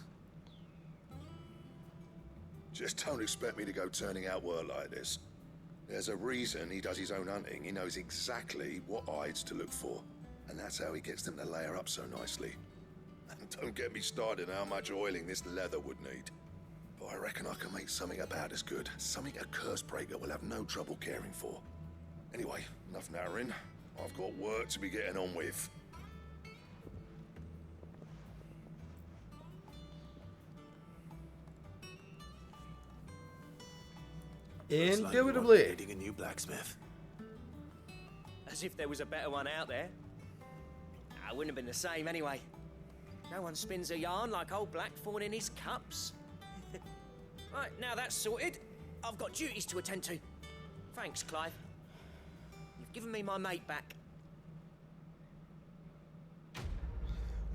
Just don't expect me to go turning out work like this. There's a reason he does his own hunting. He knows exactly what hides to look for. And that's how he gets them to layer up so nicely. And don't get me started on how much oiling this leather would need. But I reckon I can make something about as good. Something a Cursebreaker will have no trouble caring for. Anyway, enough narrowing. I've got work to be getting on with. Indubitably. Needing a new blacksmith. As if there was a better one out there. I wouldn't have been the same anyway. No one spins a yarn like old Blackthorn in his cups. Right, now that's sorted. I've got duties to attend to. Thanks, Clive. You've given me my mate back.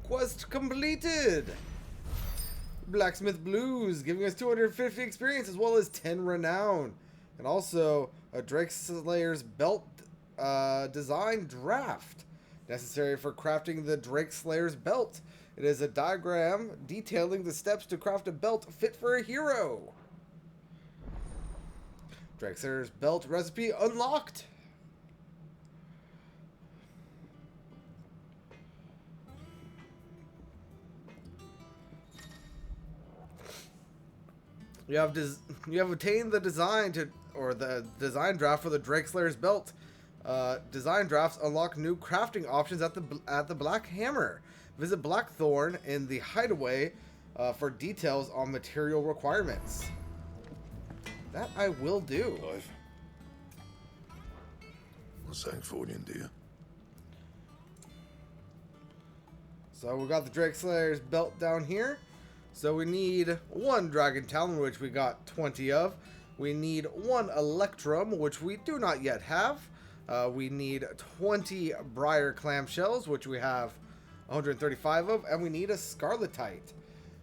Quest completed. Blacksmith Blues, giving us 250 experience as well as 10 renown. And also a Drake Slayer's belt design draft. Necessary for crafting the Drake Slayer's belt. It is a diagram detailing the steps to craft a belt fit for a hero. Drake Slayer's belt recipe unlocked. You have obtained the design design draft for the Drake Slayer's belt. Design drafts unlock new crafting options at the Black Hammer. Visit Blackthorn in the Hideaway for details on material requirements. That I will do. Clive. What's saying Fordian, do you? So we got the Drake Slayer's belt down here. So we need one Dragon Talon, which we got 20 of. We need one Electrum, which we do not yet have. We need 20 Briar Clamshells, which we have 135 of. And we need a Scarletite,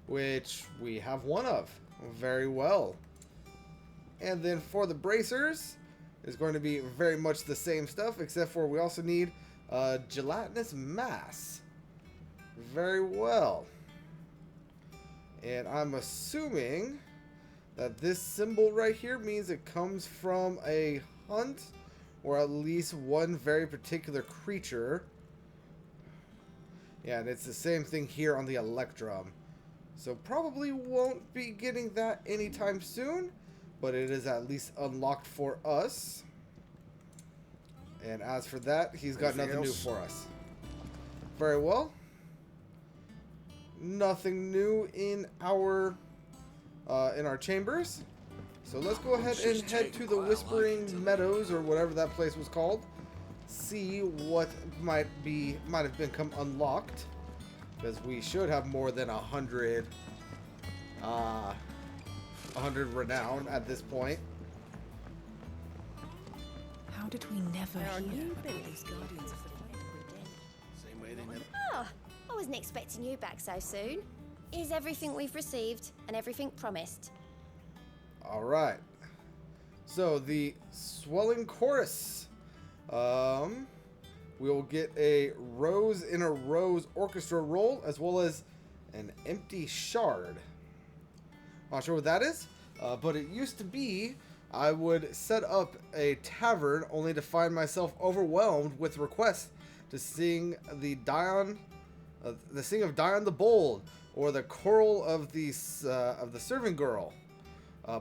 which we have one of. Very well. And then for the bracers, it's going to be very much the same stuff, except for we also need a gelatinous mass. Very well. And I'm assuming that this symbol right here means it comes from a hunt or at least one very particular creature. Yeah, and it's the same thing here on the Electrum. So probably won't be getting that anytime soon, but it is at least unlocked for us. And as for that, he's got nothing new for us. Very well. Nothing new in our chambers. So let's go ahead and head to the Whispering Meadows or whatever that place was called. See what might have become unlocked, because we should have more than 100 renown at this point. How did we never hear about these guardians of the light every day? Same way they never. Oh, I wasn't expecting you back so soon. Here's everything we've received and everything promised. All right. So the Swelling Chorus. We will get a Rose in a Rose orchestra roll as well as an empty shard. Not sure what that is, but it used to be I would set up a tavern only to find myself overwhelmed with requests to sing the Sing of Dion the Bold or the choral of the Serving Girl.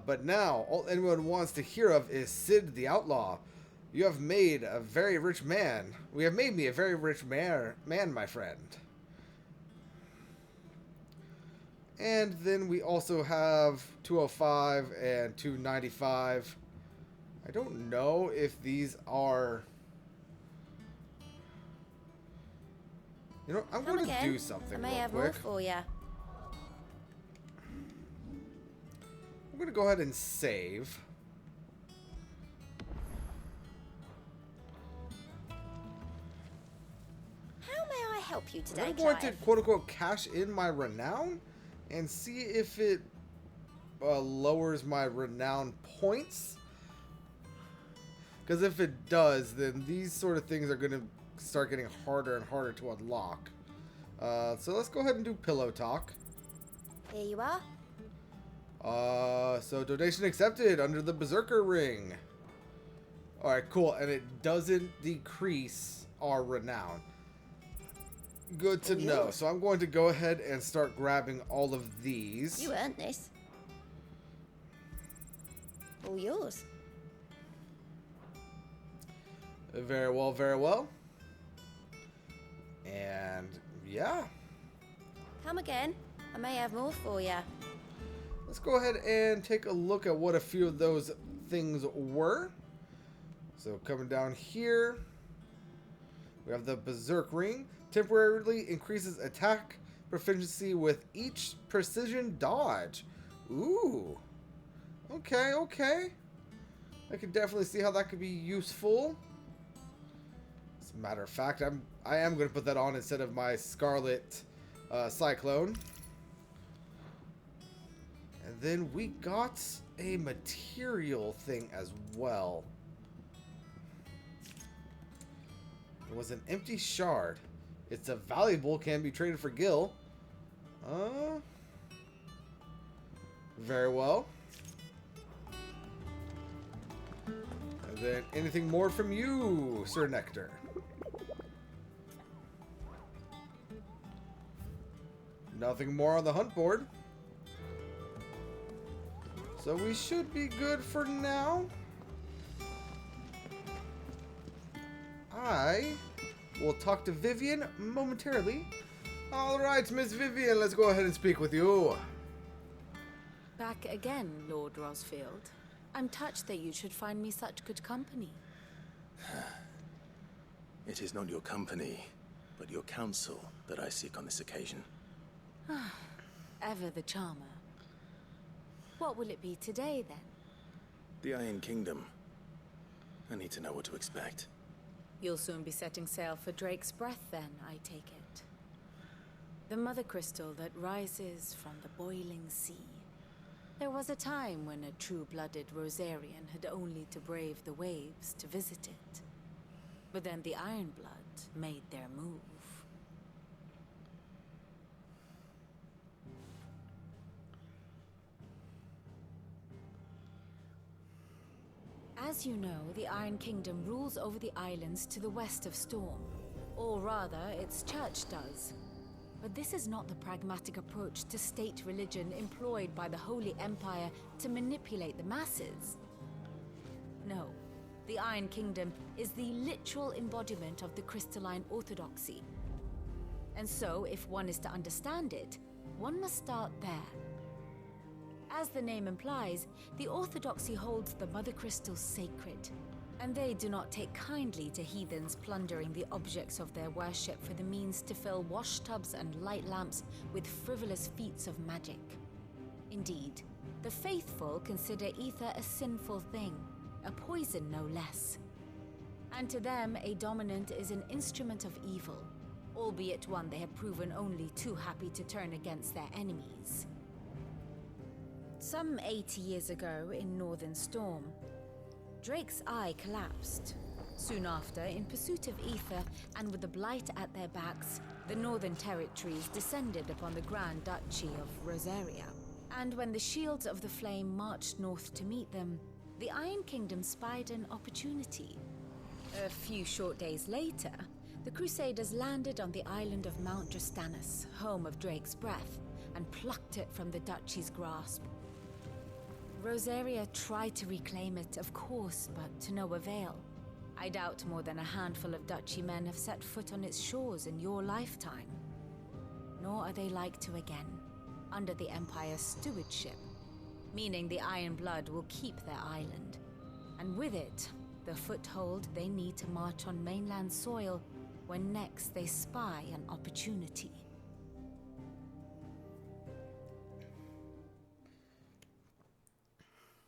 But now all anyone wants to hear of is Sid the Outlaw. You have made a very rich man. We have made me a very rich man, my friend. And then we also have 205 and 295. I don't know if these are... You know, I'm going to do something I may real have quick. more for you. I'm going to go ahead and save. How may I help you today, I'm going to Clive? quote-unquote cash in my renown and see if it lowers my renown points. Because if it does, then these sort of things are going to start getting harder and harder to unlock. So let's go ahead and do pillow talk. Here you are. So donation accepted under the Berserker ring. Alright, cool. And it doesn't decrease our renown. Good to know. So I'm going to go ahead and start grabbing all of these. You earned this. All yours. Very well, very well. And yeah. Come again. I may have more for you. Let's go ahead and take a look at what a few of those things were. So coming down here, we have the Berserk Ring. Temporarily increases attack proficiency with each precision dodge. Ooh. Okay, okay. I can definitely see how that could be useful. As a matter of fact, I am going to put that on instead of my Scarlet Cyclone. And then we got a material thing as well. It was an empty shard. It's a valuable, can be traded for gil. Very well. And then anything more from you, Sir Nectar? Nothing more on the hunt board. So we should be good for now. I will talk to Vivian momentarily. Alright, Miss Vivian, let's go ahead and speak with you. Back again, Lord Rosfield. I'm touched that you should find me such good company. It is not your company, but your counsel that I seek on this occasion. Ever the charmer. What will it be today, then? The Iron Kingdom. I need to know what to expect. You'll soon be setting sail for Drake's Breath, then, I take it. The mother crystal that rises from the boiling sea. There was a time when a true-blooded Rosarian had only to brave the waves to visit it. But then the Ironblood made their move. As you know, the Iron Kingdom rules over the islands to the west of Storm. Or rather, its church does. But this is not the pragmatic approach to state religion employed by the Holy Empire to manipulate the masses. No, the Iron Kingdom is the literal embodiment of the crystalline orthodoxy. And so, if one is to understand it, one must start there. As the name implies, the Orthodoxy holds the Mother Crystals sacred, and they do not take kindly to heathens plundering the objects of their worship for the means to fill washtubs and light lamps with frivolous feats of magic. Indeed, the faithful consider ether a sinful thing, a poison no less. And to them, a dominant is an instrument of evil, albeit one they have proven only too happy to turn against their enemies. Some 80 years ago in Northern Storm, Drake's eye collapsed. Soon after, in pursuit of ether and with the Blight at their backs, the Northern Territories descended upon the Grand Duchy of Rosaria. And when the Shields of the Flame marched north to meet them, the Iron Kingdom spied an opportunity. A few short days later, the Crusaders landed on the island of Mount Drastanus, home of Drake's Breath, and plucked it from the Duchy's grasp. Rosaria tried to reclaim it, of course, but to no avail. I doubt more than a handful of Duchy men have set foot on its shores in your lifetime. Nor are they like to again. under the Empire's stewardship, meaning the Iron Blood will keep their island, and with it, the foothold they need to march on mainland soil when next they spy an opportunity.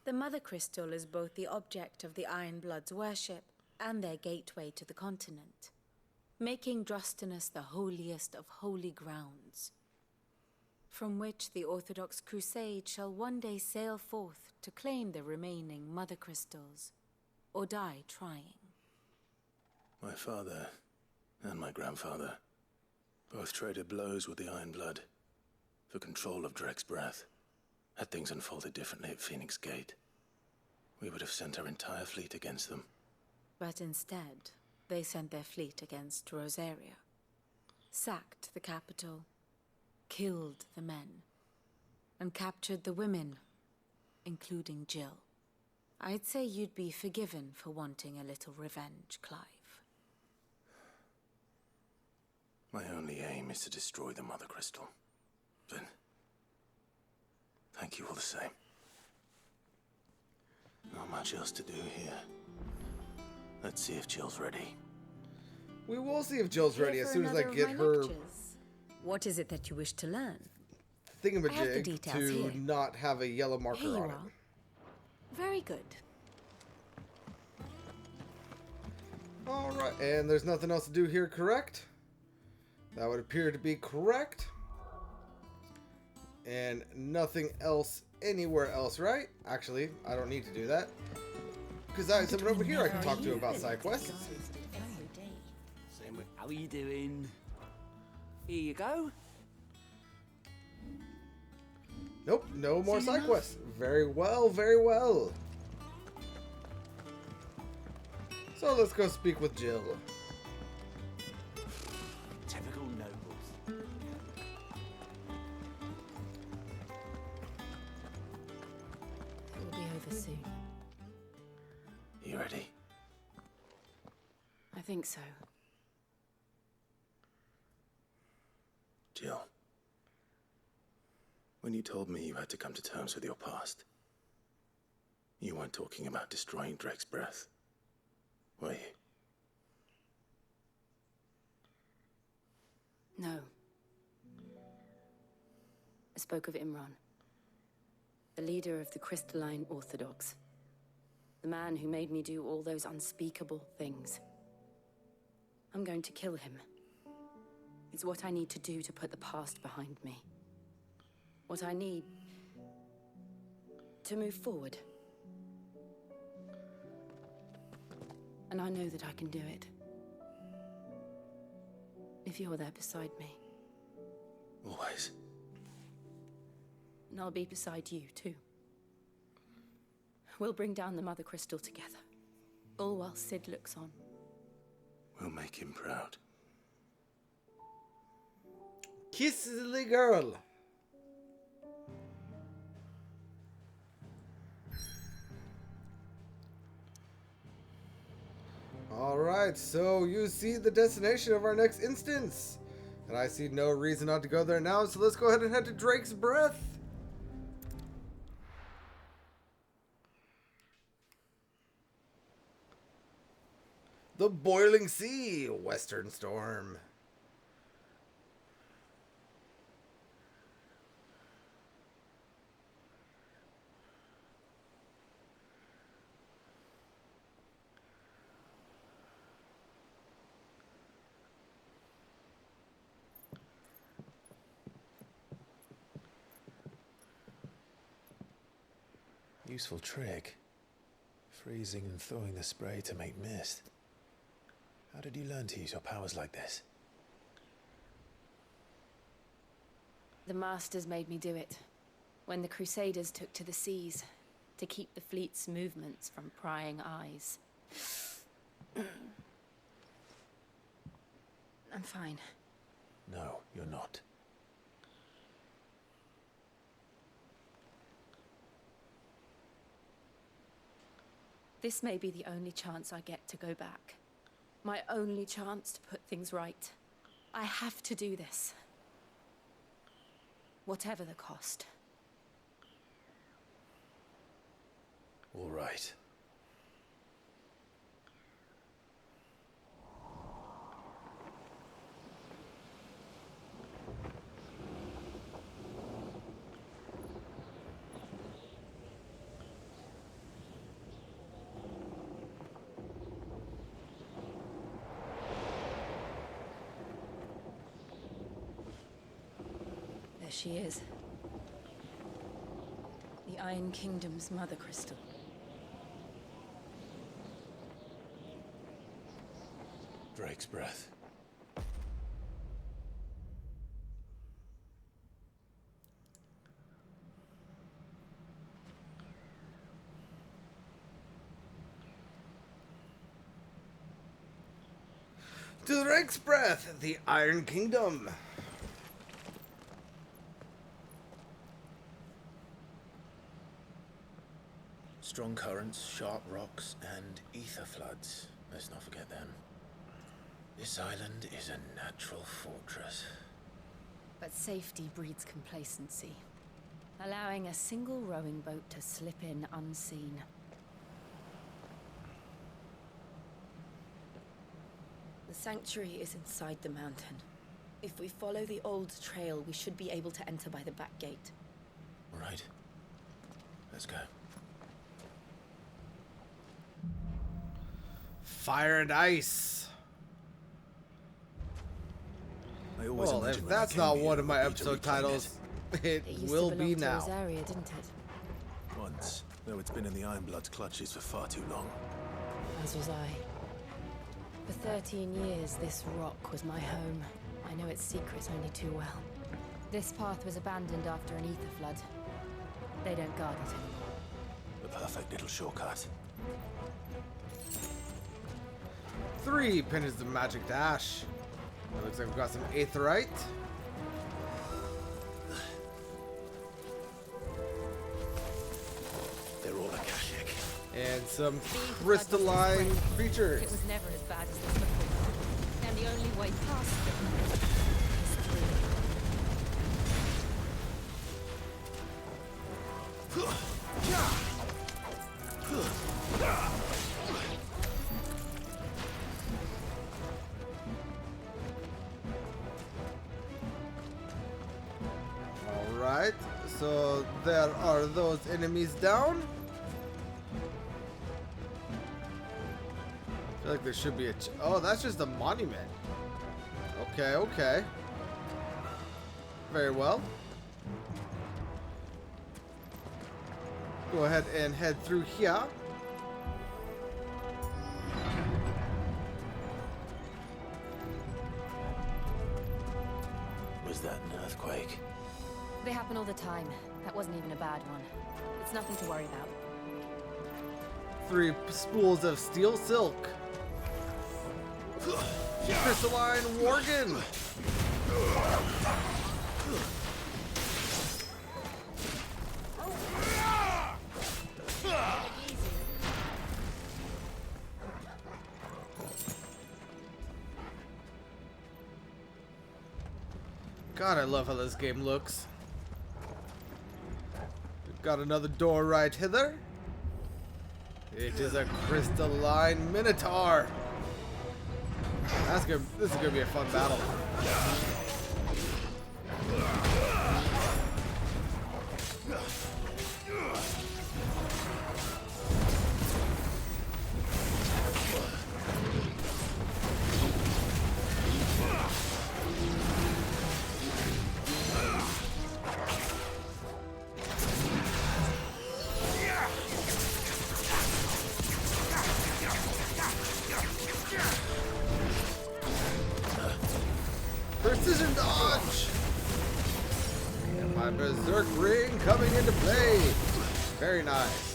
The Mother Crystal is both the object of the Iron Blood's worship and their gateway to the continent, making Drostanus the holiest of holy grounds, from which the Orthodox Crusade shall one day sail forth to claim the remaining Mother Crystals, or die trying. My father and my grandfather both traded blows with the Iron Blood for control of Drek's Breath. Had things unfolded differently at Phoenix Gate, we would have sent our entire fleet against them. But instead, they sent their fleet against Rosaria, sacked the capital, killed the men, and captured the women, including Jill. I'd say you'd be forgiven for wanting a little revenge, Clive. My only aim is to destroy the Mother Crystal. But thank you all the same. Not much else to do here. Let's see if Jill's ready. We will see if Jill's ready as soon as I get her What is it that you wish to learn? thingamajig to not have a yellow marker on it. Very good. Alright, and there's nothing else to do here, correct? That would appear to be correct. And nothing else anywhere else, right? Actually, I don't need to do that. Because I have someone over here I can talk to about side quests. How are you doing? Here you go. Nope, no more side quests. Very well, very well. So let's go speak with Jill. Typical nobles. It will be over soon. You ready? I think so. Jill, when you told me you had to come to terms with your past, you weren't talking about destroying Drek's Breath, were you? No. I spoke of Imran, the leader of the Crystalline Orthodox, the man who made me do all those unspeakable things. I'm going to kill him. It's what I need to do to put the past behind me. What I need to move forward. And I know that I can do it. If you're there beside me. Always. And I'll be beside you, too. We'll bring down the Mother Crystal together. All while Sid looks on. We'll make him proud. Kiss the girl. Alright, so you see the destination of our next instance. And I see no reason not to go there now, so let's go ahead and head to Drake's Breath. The Boiling Sea, Western Storm. Useful trick. Freezing and thawing the spray to make mist. How did you learn to use your powers like this? The Masters made me do it. When the Crusaders took to the seas, to keep the fleet's movements from prying eyes. I'm fine. No, you're not. This may be the only chance I get to go back. My only chance to put things right. I have to do this. Whatever the cost. All right. There she is. The Iron Kingdom's Mother Crystal. Drake's breath. To Drake's breath, the Iron Kingdom. Strong currents, sharp rocks, and ether floods. Let's not forget them. This island is a natural fortress. But safety breeds complacency, allowing a single rowing boat to slip in unseen. The sanctuary is inside the mountain. If we follow the old trail, we should be able to enter by the back gate. All right. Let's go. Fire and Ice. I always Well, imagined if when I that's came not here, one of it my would be to episode reclaim titles, it It will used to be belong to now. Rosaria, didn't it? Once, though it's been in the Ironblood's clutches for far too long. As was I. For 13 years, this rock was my home. I know its secrets only too well. This path was abandoned after an ether flood. They don't guard it anymore. The perfect little shortcut. 3 Pennies of Magic Dash. It looks like we've got some Aetherite. They're all Akashic. And some Being flooded crystalline this way, creatures. It was never as bad as this before. And the only way past them is through. Alright, so there are those enemies down. I feel like there should be a... oh, that's just a monument. Okay, okay. Very well. Go ahead and head through here. Was that an earthquake? They happen all the time. That wasn't even a bad one. It's nothing to worry about. 3 spools of steel silk. Crystalline Worgen. God, I love how this game looks. We've got another door right hither. It is a crystalline minotaur. That's good. This is gonna be a fun battle. Precision dodge! And my berserk ring coming into play. Very nice.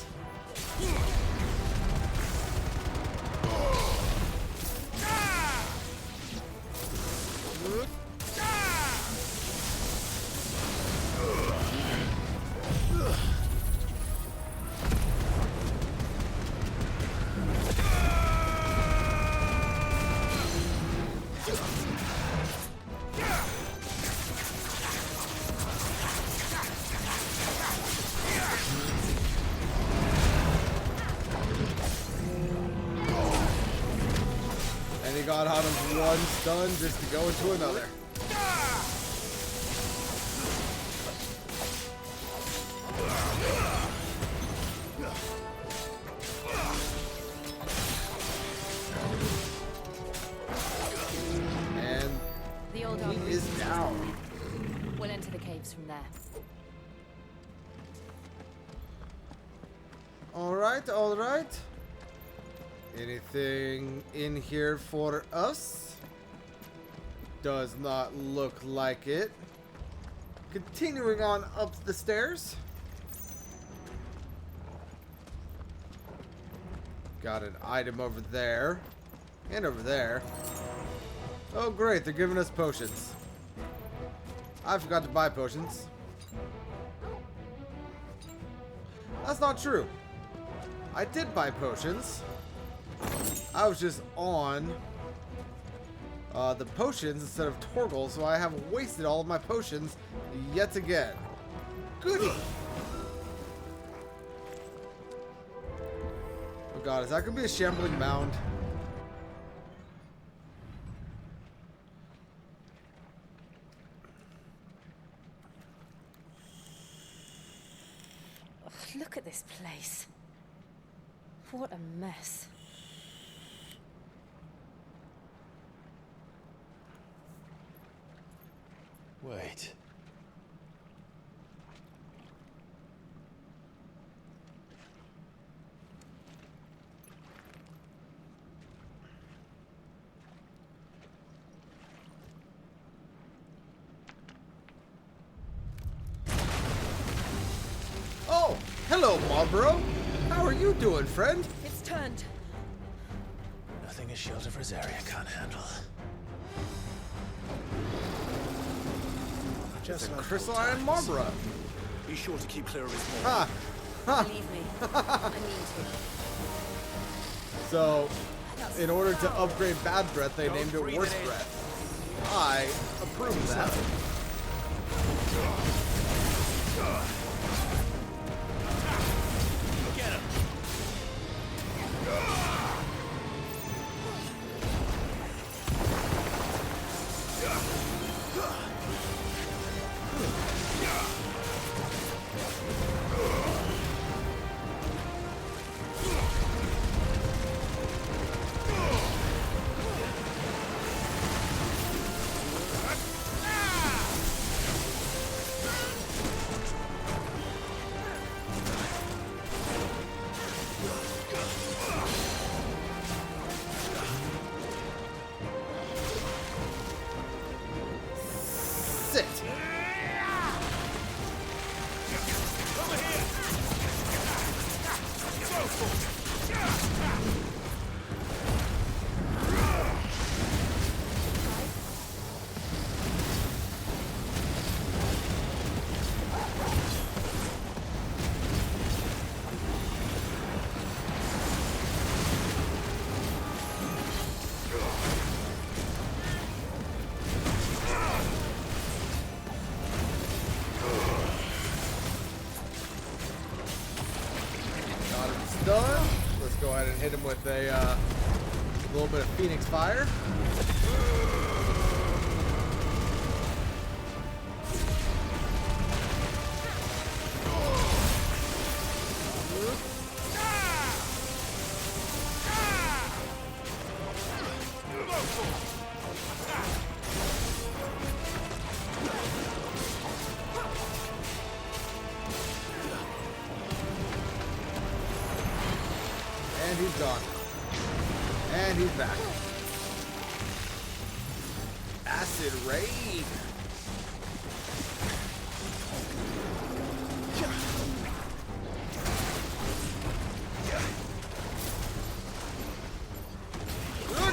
one stun just to go into another. And The old he is down. We'll enter the caves from there. Alright, alright. Anything in here for us? Does not look like it. Continuing on up the stairs. Got an item over there. And over there. Oh great, they're giving us potions. I forgot to buy potions. That's not true. I did buy potions. I was just on the potions instead of Torgal, so I have wasted all of my potions yet again. Goody! Oh god, is that gonna be a shambling mound? Ugh, look at this place. What a mess. Wait. Oh, hello, Marlborough. How are you doing, friend? It's turned. Nothing a shield of Rosaria can't handle. Just a crystalline Marlborough. Be sure to keep clear of his wall. Ha! Ha! Believe me, I mean So, in order to upgrade Bad Breath, they named it Worse Breath. I approve of that. Get him. Sit! Over here. Go for it. Got him stunned. Let's go ahead and hit him with a little bit of Phoenix Fire. And he's gone. And he's back. Acid Rain.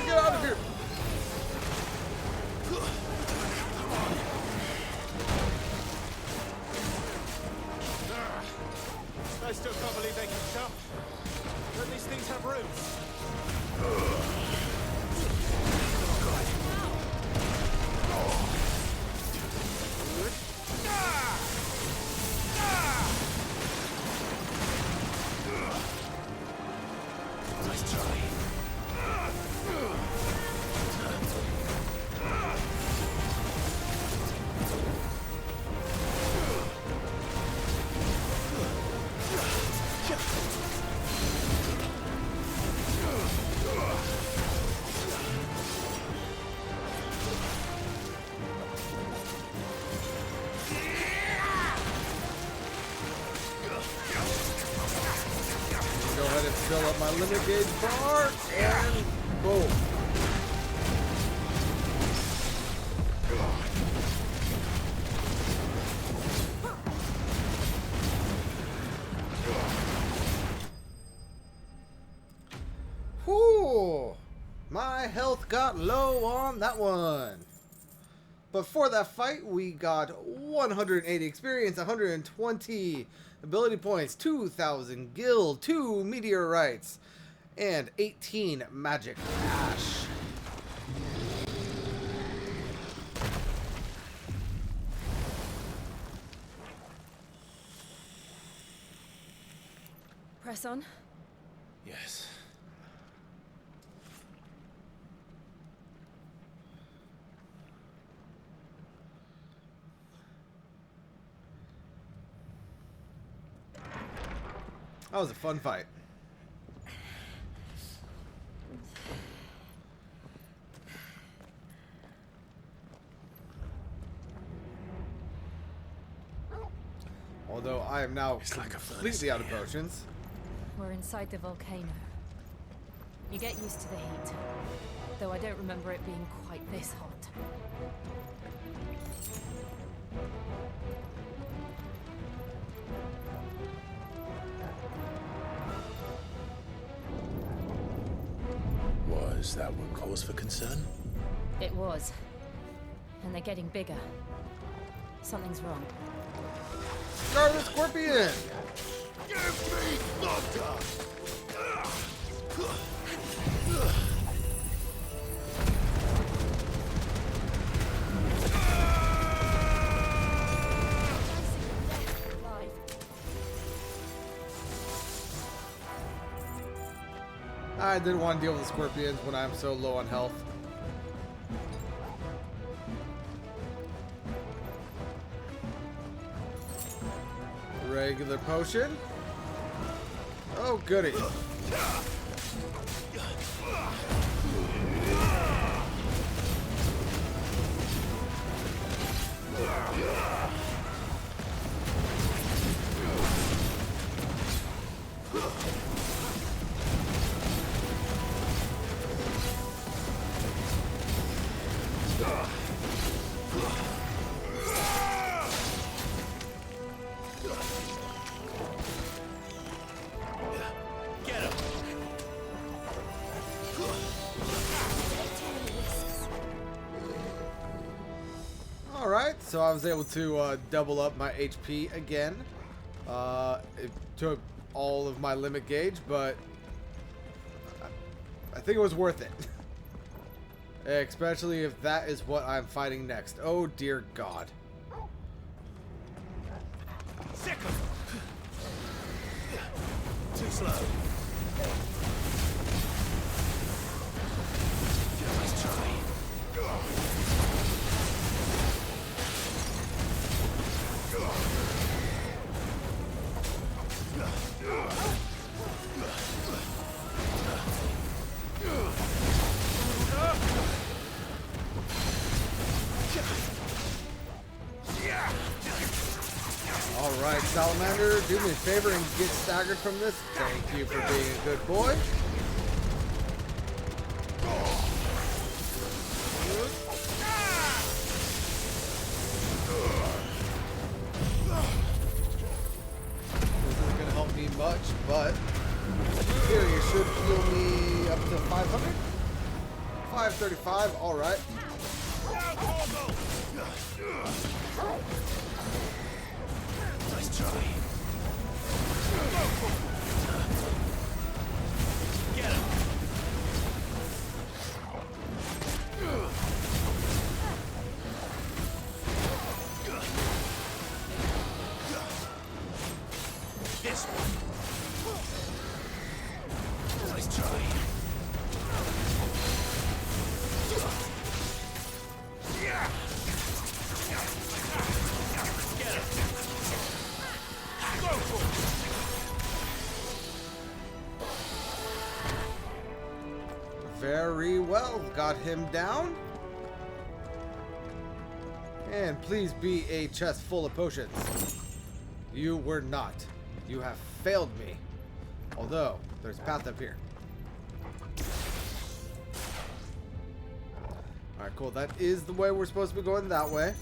Get out of here. I still can't believe they can jump. Don't these things have roots? fill up my limit gauge bar, and boom. Whew! My health got low on that one. But for that fight, we got 180 experience, 120 ability points, 2,000 guild, 2 meteorites, and 18 magic ash. Press on. Yes. That was a fun fight. Although I am now completely out of potions. We're inside the volcano. You get used to the heat, though I don't remember it being quite this hot. Was that one cause for concern? It was. And they're getting bigger. Something's wrong. Scarlet Scorpion! Give me thunder! I didn't want to deal with the scorpions when I'm so low on health. Regular potion. Oh, goody. Alright, so I was able to double up my HP again. It took all of my limit gauge, but I think it was worth it. Especially if that is what I'm fighting next. Oh dear God. Too slow. Let's try. Alright, Salamander, do me a favor and get staggered from this. Thank you for being a good boy. This isn't going to help me much, but here, you should heal me up to 500? 535, alright. Nice try. Get him. This one. Nice try. Yeah. Get him. Go for it. Very well, got him down. And please be a chest full of potions. You were not. You have failed me. Although, there's a path up here. Alright, cool. That is the way we're supposed to be going, that way.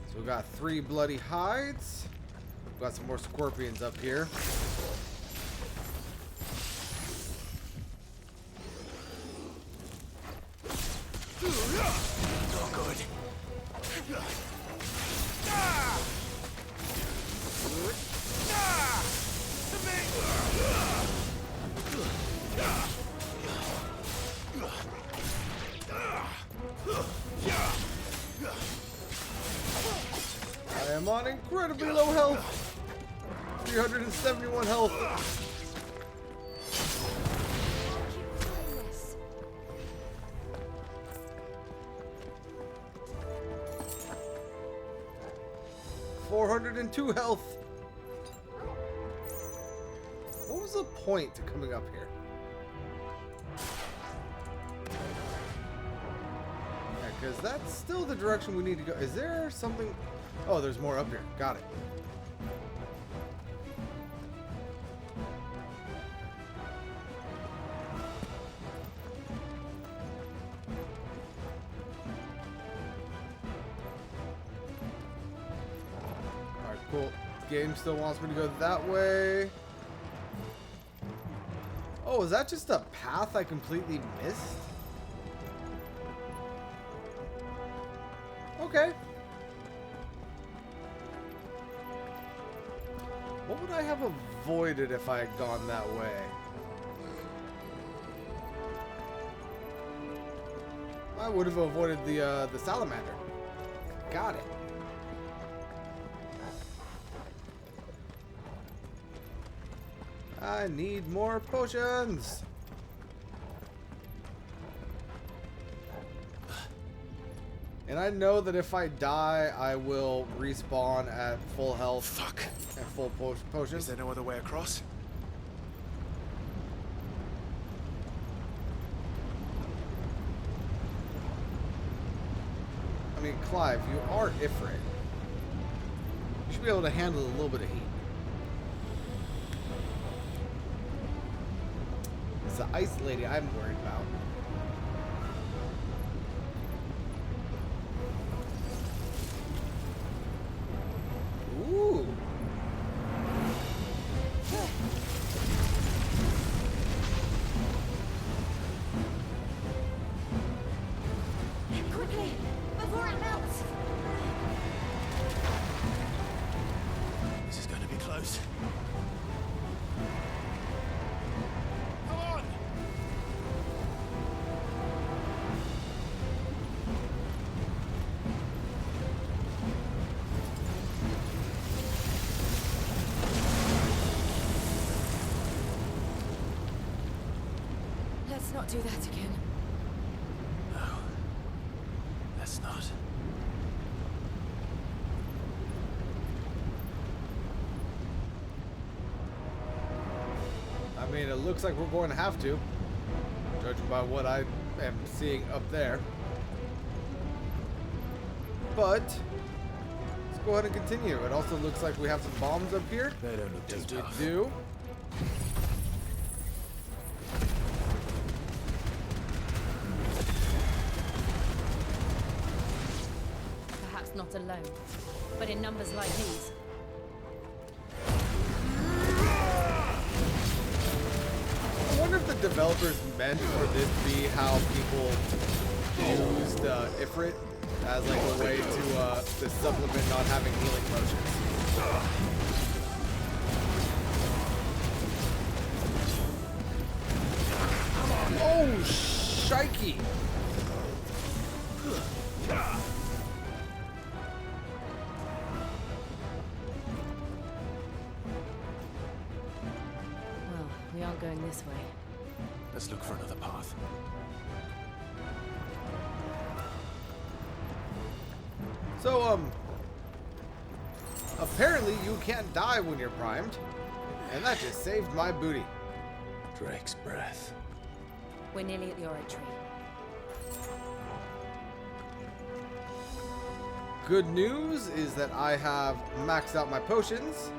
So we've got 3 bloody hides. We've got some more scorpions up here. Not good. I am on incredibly low health. 371 health. .402 health. What was the point to coming up here? Yeah, because that's still the direction we need to go. Is there something? Oh, there's more up here. Got it. Alright, cool. The game still wants me to go that way. Oh, is that just a path I completely missed? Okay. What would I have avoided if I had gone that way? I would have avoided the salamander. Got it. I need more potions. And I know that if I die, I will respawn at full health. Fuck. And full potions. Is there no other way across? I mean, Clive, you are Ifrit. You should be able to handle a little bit of heat. It's the ice lady I'm worried about. Ooh. Quickly, before it melts. This is going to be close. Come on! Let's not do that again. No. Let's not. I mean, it looks like we're going to have to, judging by what I am seeing up there. But let's go ahead and continue. It also looks like we have some bombs up here. They don't look too Yes, tough. we do. Perhaps not alone, but in numbers like these. I wonder if the developers meant for this to be how people used Ifrit as like a way to supplement not having healing potions. Oh, shikey! Well, we aren't going this way. Let's look for another path. So, apparently you can't die when you're primed, and that just saved my booty. Drake's breath. We're nearly at the oratory. Good news is that I have maxed out my potions,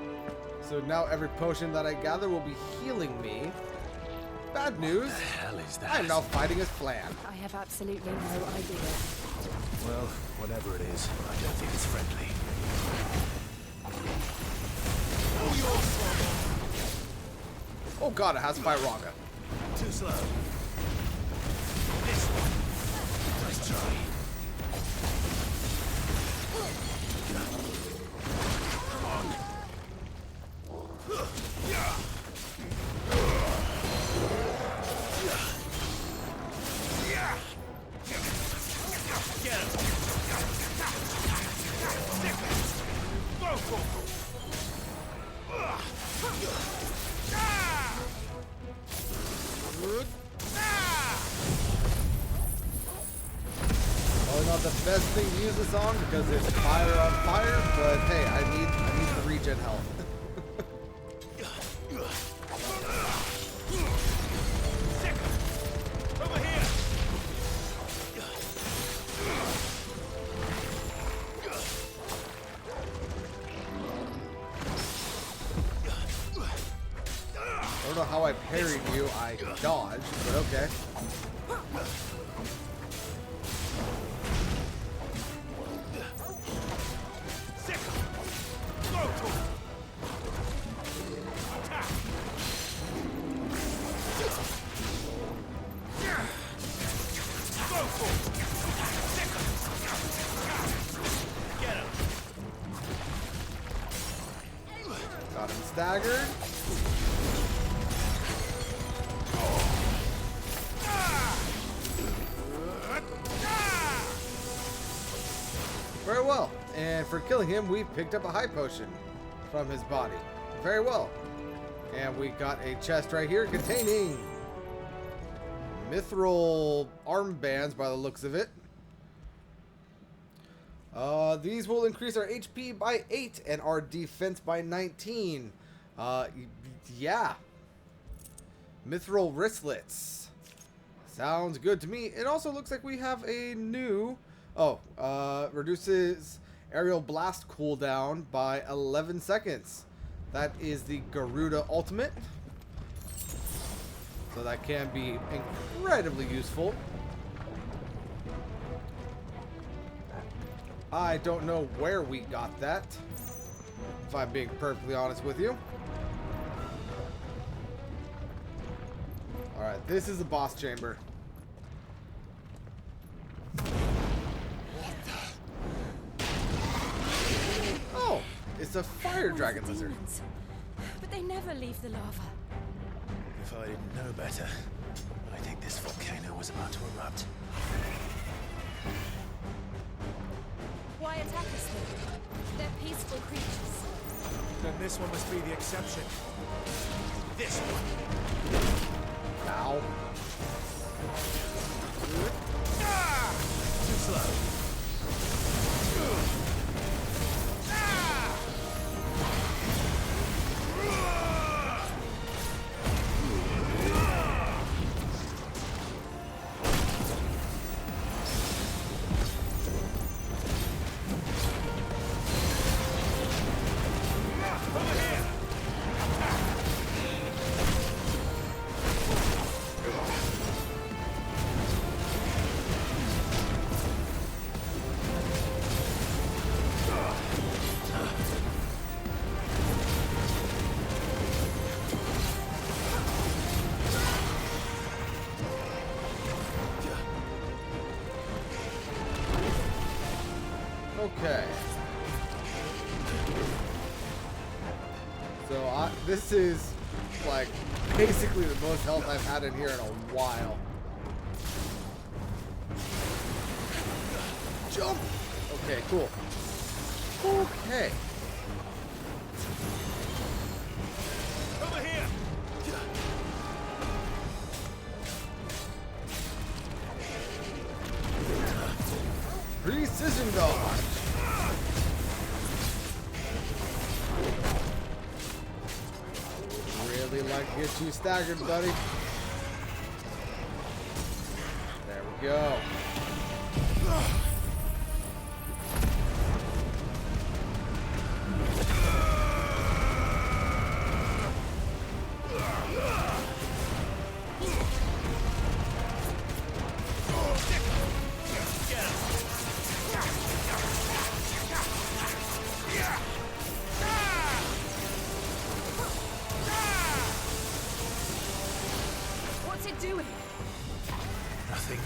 So now every potion that I gather will be healing me. Bad news. What the hell is that? I am now fighting as Flan. I have absolutely no idea. Well, whatever it is, I don't think it's friendly. Oh god, it has Pyronga. Too slow. This one. Nice try. Come on. Get him. Go, go, go. Probably not the best thing to use this on because it's fire on fire, but hey, I need the regen health. Over here. I don't know how I parried you. I dodged, but okay. Got him staggered. Very well. And for killing him, we picked up a high potion from his body. Very well. And we got a chest right here containing mithril armbands by the looks of it. These will increase our HP by 8 and our defense by 19. Yeah. Mithril wristlets. Sounds good to me. It also looks like we have a new... reduces aerial blast cooldown by 11 seconds. That is the Garuda ultimate. So that can be incredibly useful. I don't know where we got that, if I'm being perfectly honest with you. Alright, this is the boss chamber. Oh, it's a fire dragon lizard. Demons. But they never leave the lava. If I didn't know better, I think this volcano was about to erupt. Why attack us then? They're peaceful creatures. Then this one must be the exception. This one. Ow. Too slow. Okay. So this is like basically the most health I've had in here in a while. Jump! Okay, cool. Okay. Over here. Precision dodge. Really like to get you staggered, buddy. There we go.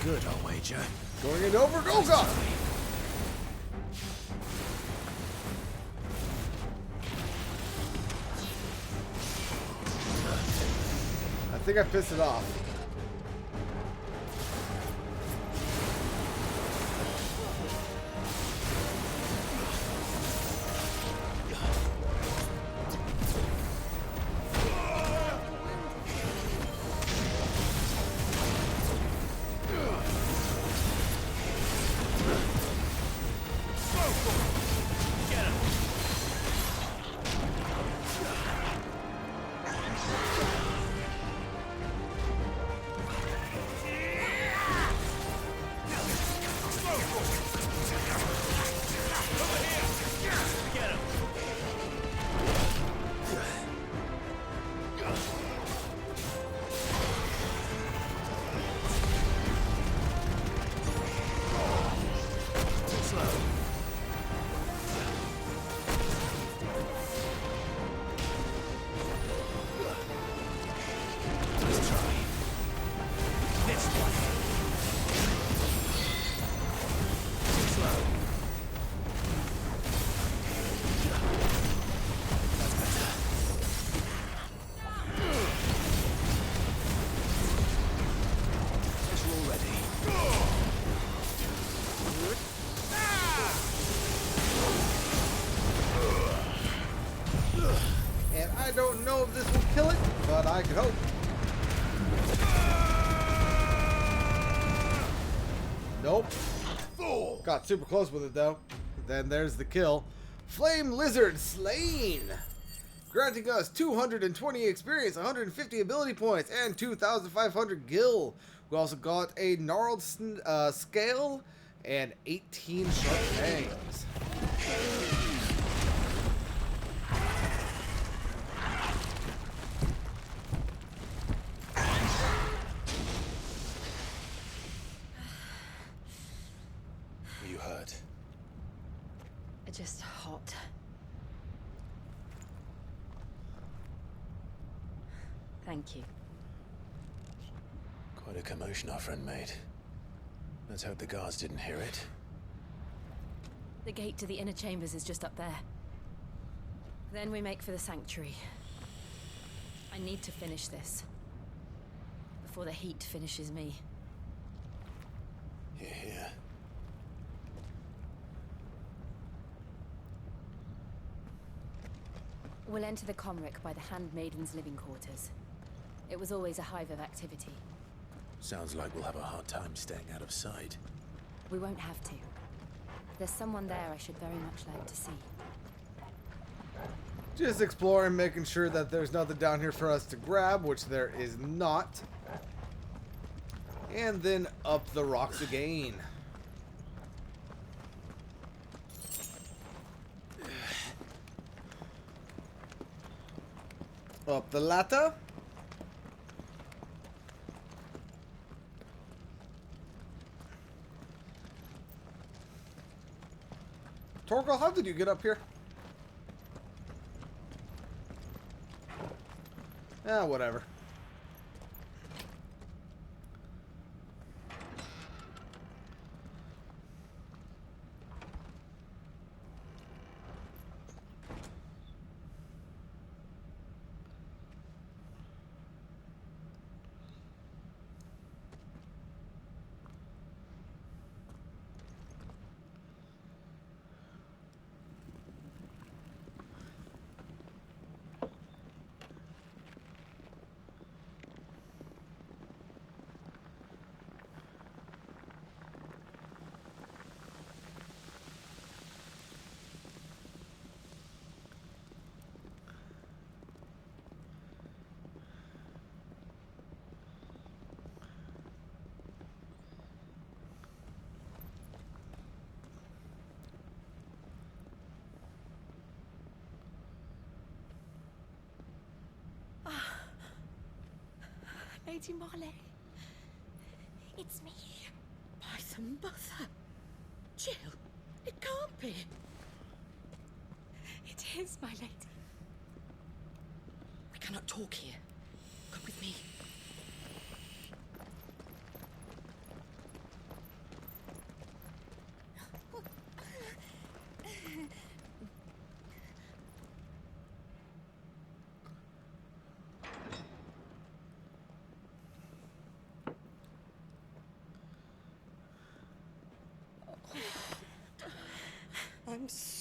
good, I'll wager. Going in over. Oh god! I think I pissed it off. I don't know if this will kill it, but I can hope. Nope. Got super close with it though. Then there's the kill. Flame Lizard slain. Granting us 220 experience, 150 ability points, and 2,500 gil. We also got a gnarled scale and 18 sharp fangs. You hurt? Just hot. Thank you. Quite a commotion our friend made. Let's hope the guards didn't hear it. The gate to the inner chambers is just up there. Then we make for the sanctuary. I need to finish this. Before the heat finishes me. Hear, hear. We'll enter the Comric by the Handmaiden's living quarters. It was always a hive of activity. Sounds like we'll have a hard time staying out of sight. We won't have to. There's someone there I should very much like to see. Just exploring, making sure that there's nothing down here for us to grab, which there is not. And then up the rocks again. Up the ladder. Torgal, how did you get up here? Ah, whatever. Lady Marley. It's me. By the mother. Jill, it can't be. It is, my lady. We cannot talk here. Come with me.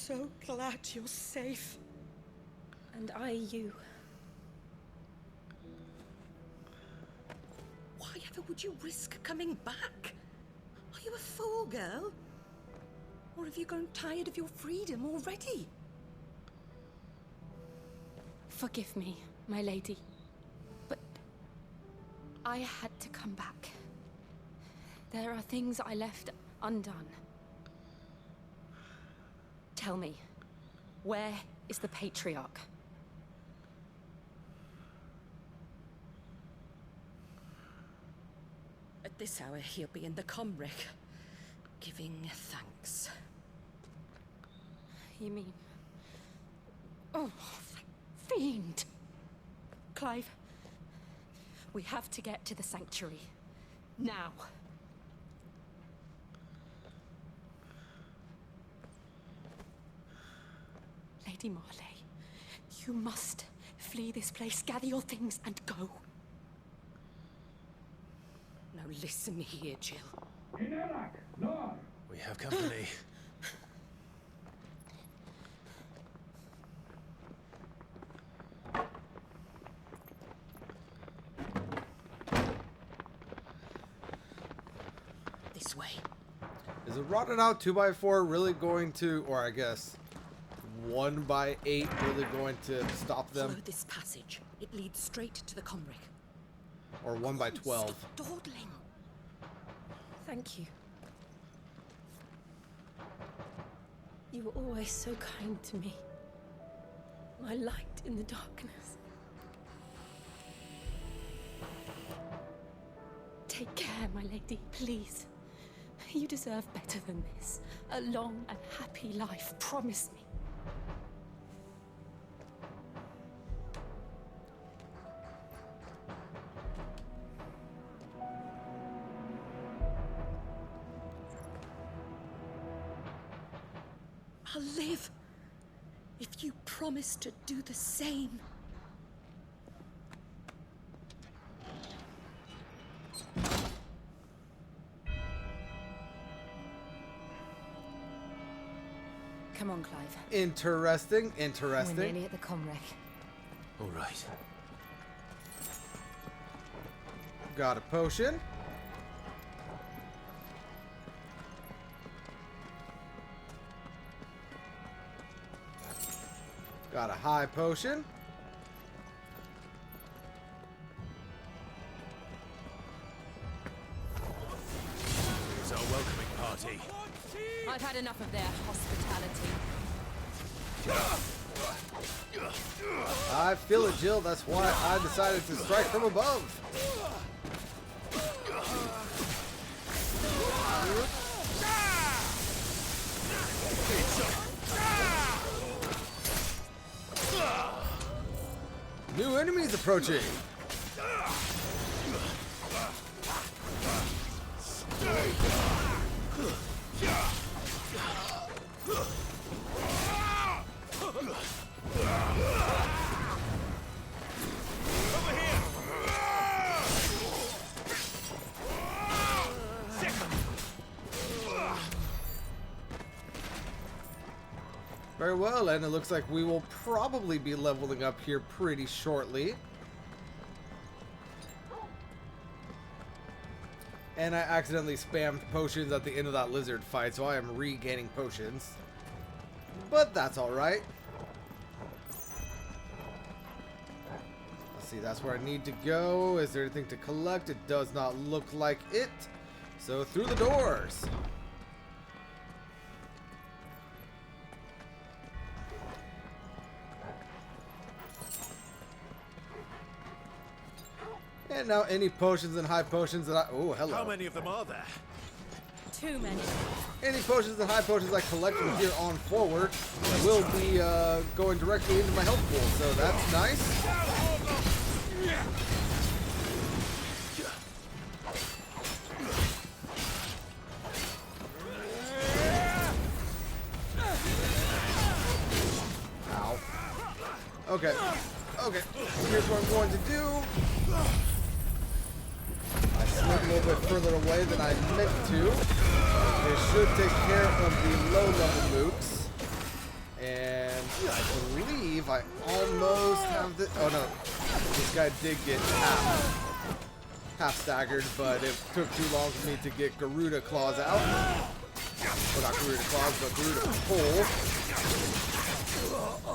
so glad you're safe. And I you. Why ever would you risk coming back? Are you a fool, girl? Or have you grown tired of your freedom already? Forgive me, my lady, but I had to come back. There are things I left undone. Tell me, where is the Patriarch? At this hour, he'll be in the Comric, giving thanks. You mean... Oh, fiend! Clive, we have to get to the sanctuary. Now. Lady Marley, you must flee this place, gather your things, and go. Now listen here, Jill. We have company. This way. Is a rotted out 2x4 really going to, or I guess 1x8 really going to stop them? Follow this passage. It leads straight to the Comric. Or 1x12? Stop dawdling. Thank you. You were always so kind to me. My light in the darkness. Take care, my lady, please. You deserve better than this. A long and happy life, promise me. I'll live if you promise to do the same. Come on, Clive. Interesting, interesting. We're nearly at the Comric. All right. Got a potion. Got a high potion. Here's our welcoming party. I've had enough of their hospitality. I feel it, Jill. That's why I decided to strike from above. New enemies approaching. Very well, and it looks like we will probably be leveling up here pretty shortly. And I accidentally spammed potions at the end of that lizard fight, so I am regaining potions. But that's alright. Let's see, that's where I need to go. Is there anything to collect? It does not look like it. So through the doors. And now any potions and high potions that I... Oh, hello. How many of them are there? Too many. Any potions and high potions I collect from here on forward will be going directly into my health pool, so that's nice. Ow. Okay. Okay. Here's what I'm going to do. I slid a little bit further away than I meant to. This should take care of the low-level mooks. I believe I almost have the. Oh no, this guy did get half staggered, but it took too long for me to get Garuda Claws out. Well, not Garuda Claws, but Garuda Pull.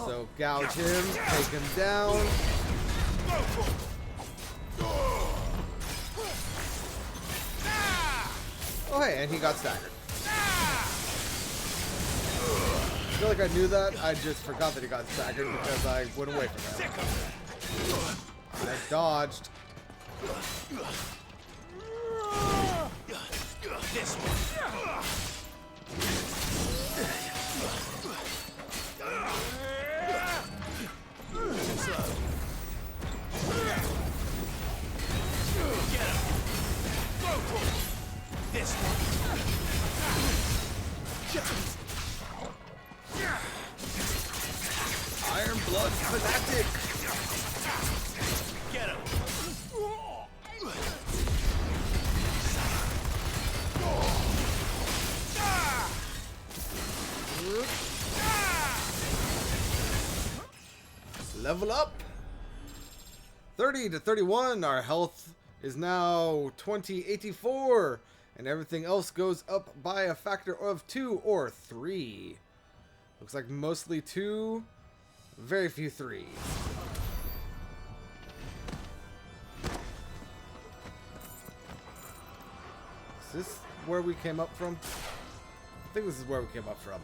So gouge him, take him down. Oh hey, and he got staggered. I feel like I knew that. I just forgot that he got staggered because I went away from him. I dodged. This one. Get him. Go for it. This one. Iron Blood Fanatic. Get him. Level up. 30 to 31. Our health is now 2084. And everything else goes up by a factor of 2 or 3. Looks like mostly 2. Very few 3s. Is this where we came up from? I think this is where we came up from.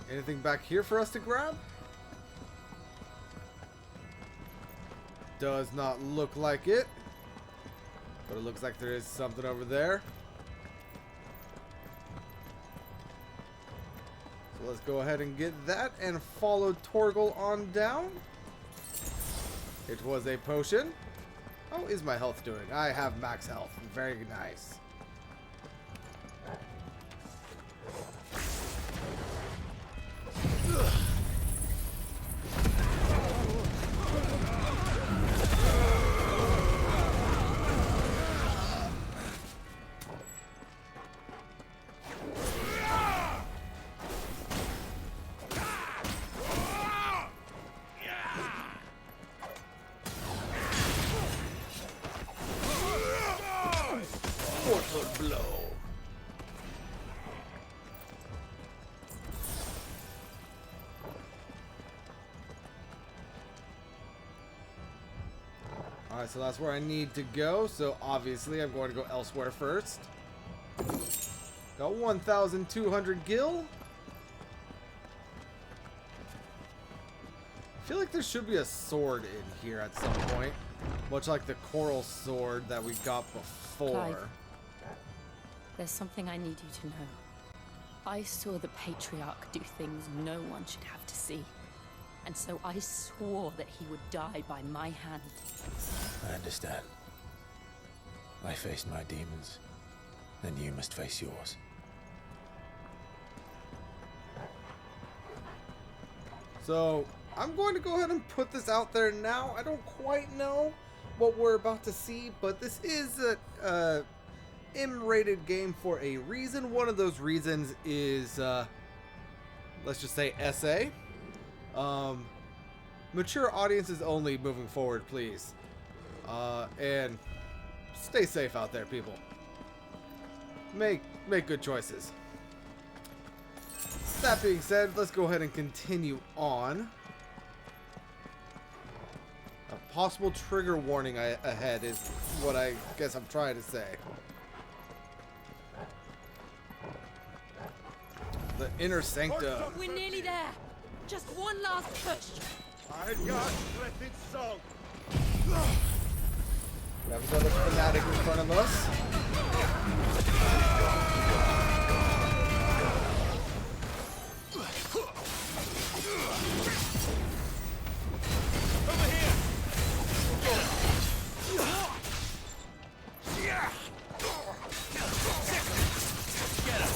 Anything back here for us to grab? Does not look like it. But it looks like there is something over there. So let's go ahead and get that and follow Torgal on down. It was a potion. How is my health doing? I have max health. Very nice. Alright, so that's where I need to go. So obviously I'm going to go elsewhere first. Got 1,200 gil. I feel like there should be a sword in here at some point. Much like the coral sword that we got before. Clive, there's something I need you to know. I saw the Patriarch do things no one should have to see. And so I swore that he would die by my hand. I understand. I faced my demons, then you must face yours. So I'm going to go ahead and put this out there now. I don't quite know what we're about to see, but this is a M-rated game for a reason. One of those reasons is, let's just say SA. Mature audiences only moving forward, please. And stay safe out there, people. Make good choices. That being said, let's go ahead and continue on. A possible trigger warning ahead is what I guess I'm trying to say. The Inner Sanctum. We're nearly there. Just one last push. I got Griffin Song. We have another fanatic in front of us. Over here. Get him.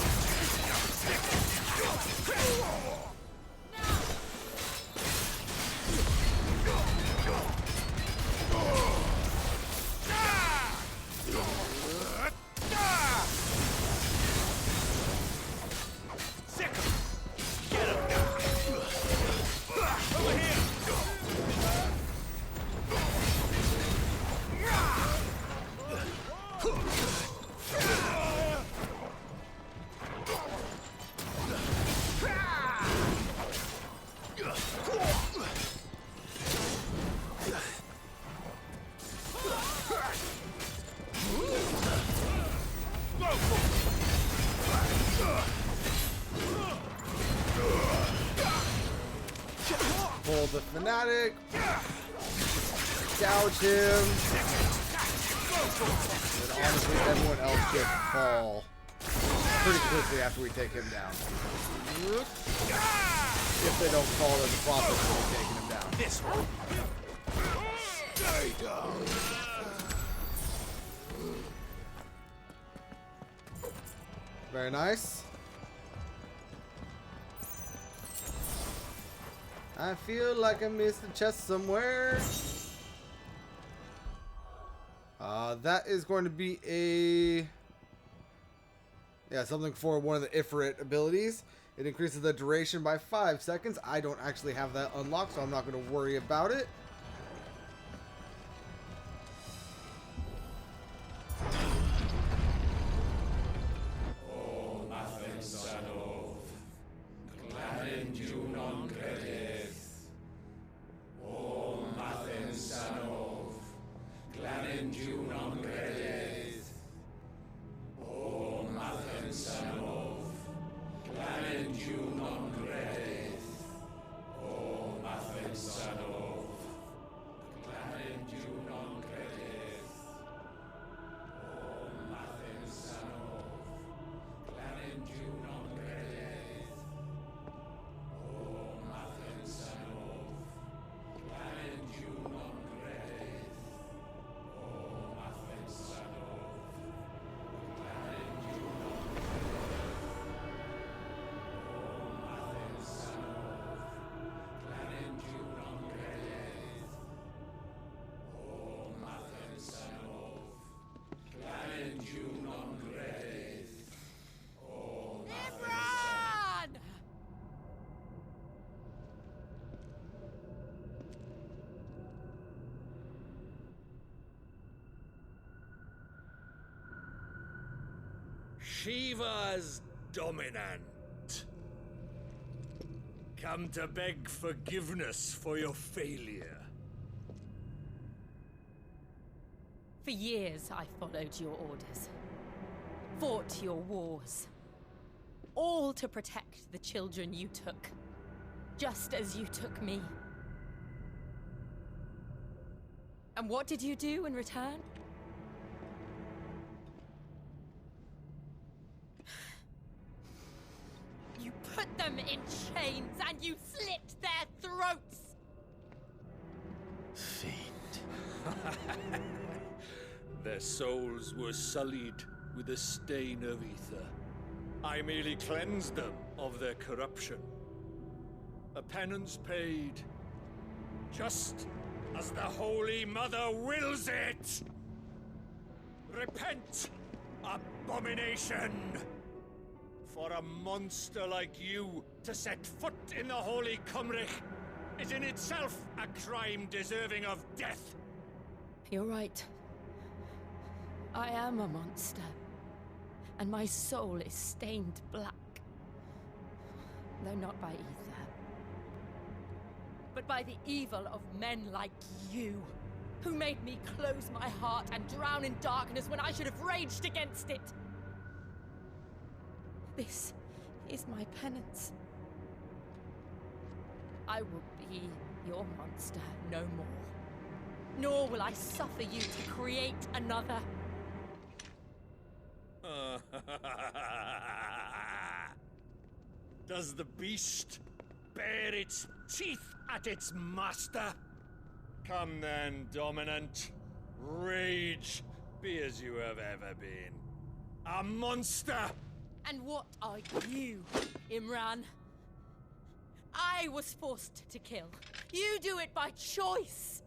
pull the Fanatic. Gouge him. And honestly, everyone else should fall pretty quickly after we take him down. If they don't fall, then the Prophet will be taking him down. This one. Stay down. Very nice. I feel like I missed a chest somewhere. That is going to be a... yeah, something for one of the Ifrit abilities. It increases the duration by 5 seconds. I don't actually have that unlocked, so I'm not going to worry about it. Shiva's dominant. Come to beg forgiveness for your failure. For years I followed your orders. Fought your wars. All to protect the children you took. Just as you took me. And what did you do in return? You put them in chains and you slit their throats! Fiend. Their souls were sullied with a stain of ether. I merely cleansed them of their corruption. A penance paid, just as the Holy Mother wills it! Repent, abomination! For a monster like you to set foot in the Holy Cymric is in itself a crime deserving of death. You're right. I am a monster. And my soul is stained black. Though not by ether. But by the evil of men like you, who made me close my heart and drown in darkness when I should have raged against it. This is my penance. I will be your monster no more. Nor will I suffer you to create another. Does the beast bare its teeth at its master? Come then, dominant. Rage, be as you have ever been. A monster! And what are you, Imran? I was forced to kill. You do it by choice.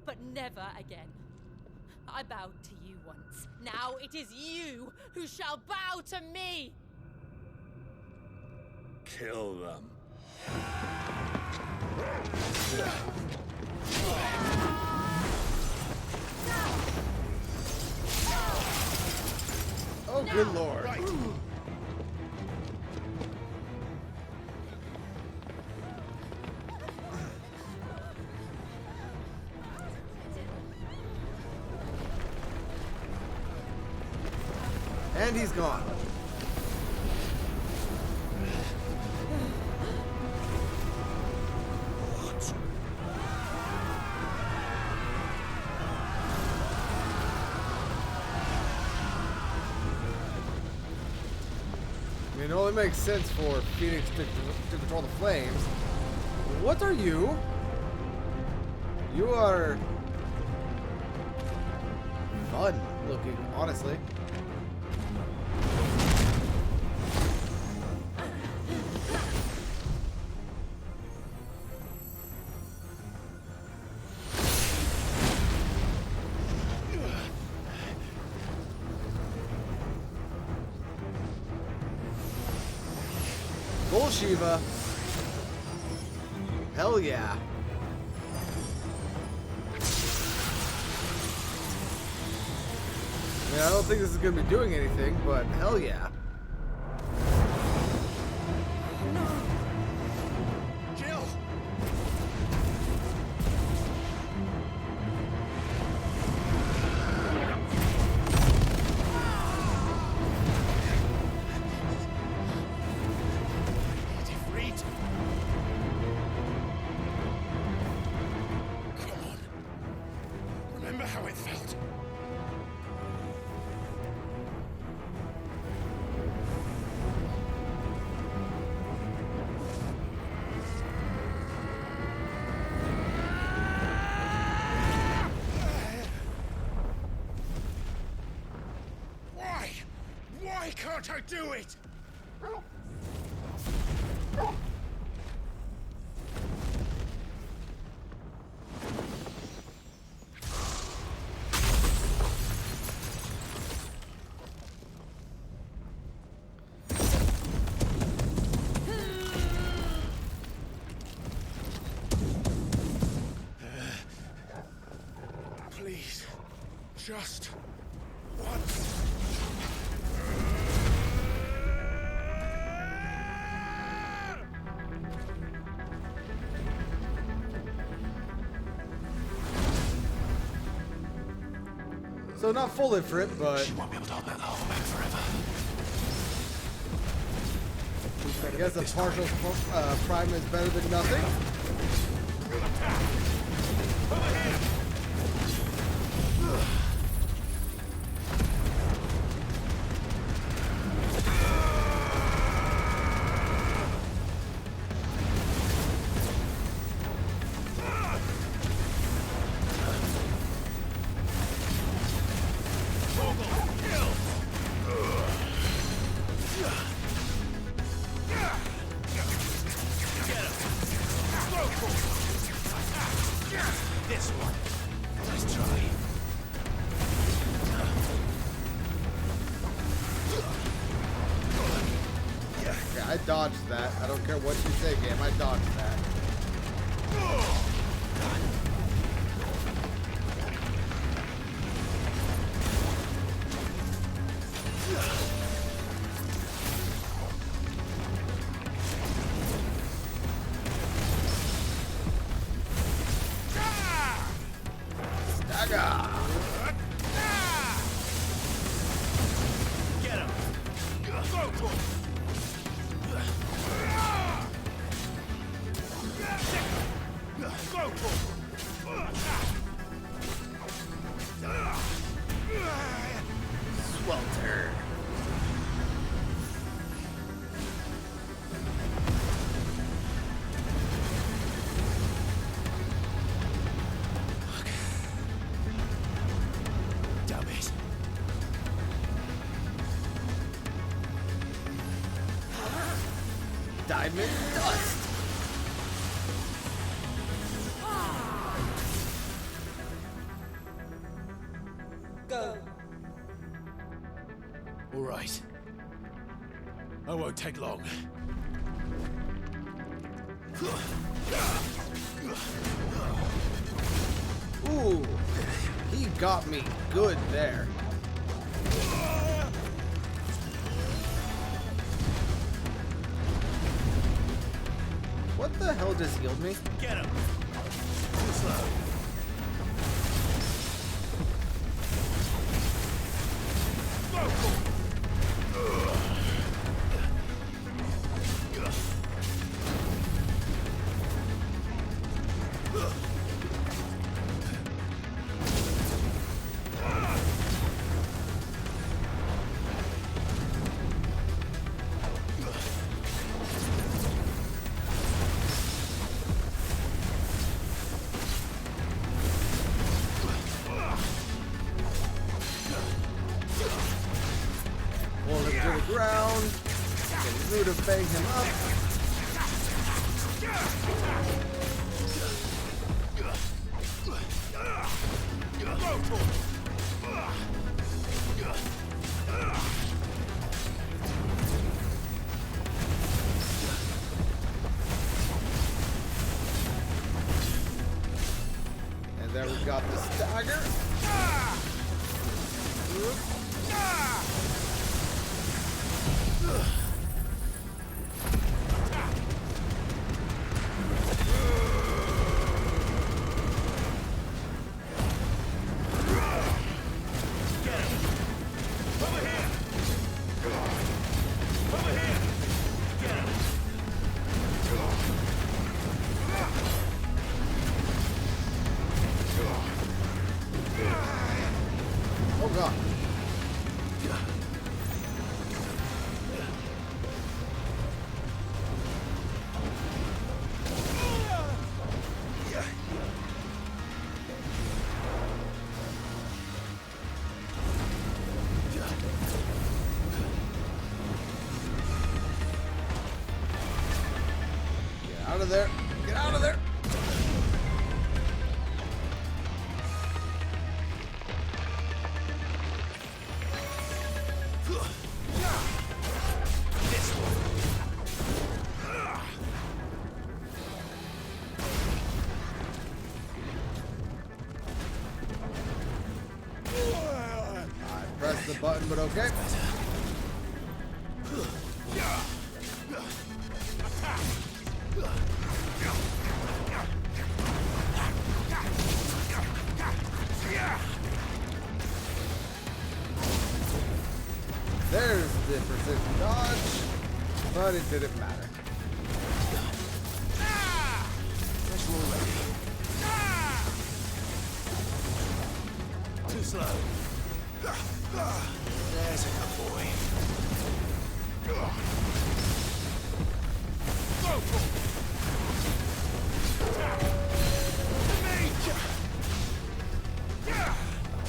But never again. I bowed to you once. Now it is you who shall bow to me! Kill them. Oh, good lord. Right. And he's gone. it makes sense for Phoenix to control the flames. What are you? You are fun looking, honestly. Bull Shiva. Hell yeah. I mean, I don't think this is going to be doing anything, but hell yeah. Jill! Defreed! Come on. Remember how it felt? Why can't I do it? Please, just once. So not full Ifrit, but She won't be able to hold that whole back forever. I guess a partial prime is better than nothing. This one. Nice try. Yeah, I dodged that. I don't care what you say, game. I dodged that. Stagger! Get him. Go. Swelter. Dummies. Diamond dust. Go. All right. I won't take long. Ooh, he got me good there. What the hell just healed me? Get him. Too slow. bang him up. And there we got the stagger. Oh god. Get out of there. Get out of there. I pressed the button, but okay. There's the precision dodge, but it didn't matter. Too slow. There's a good boy. Go for it.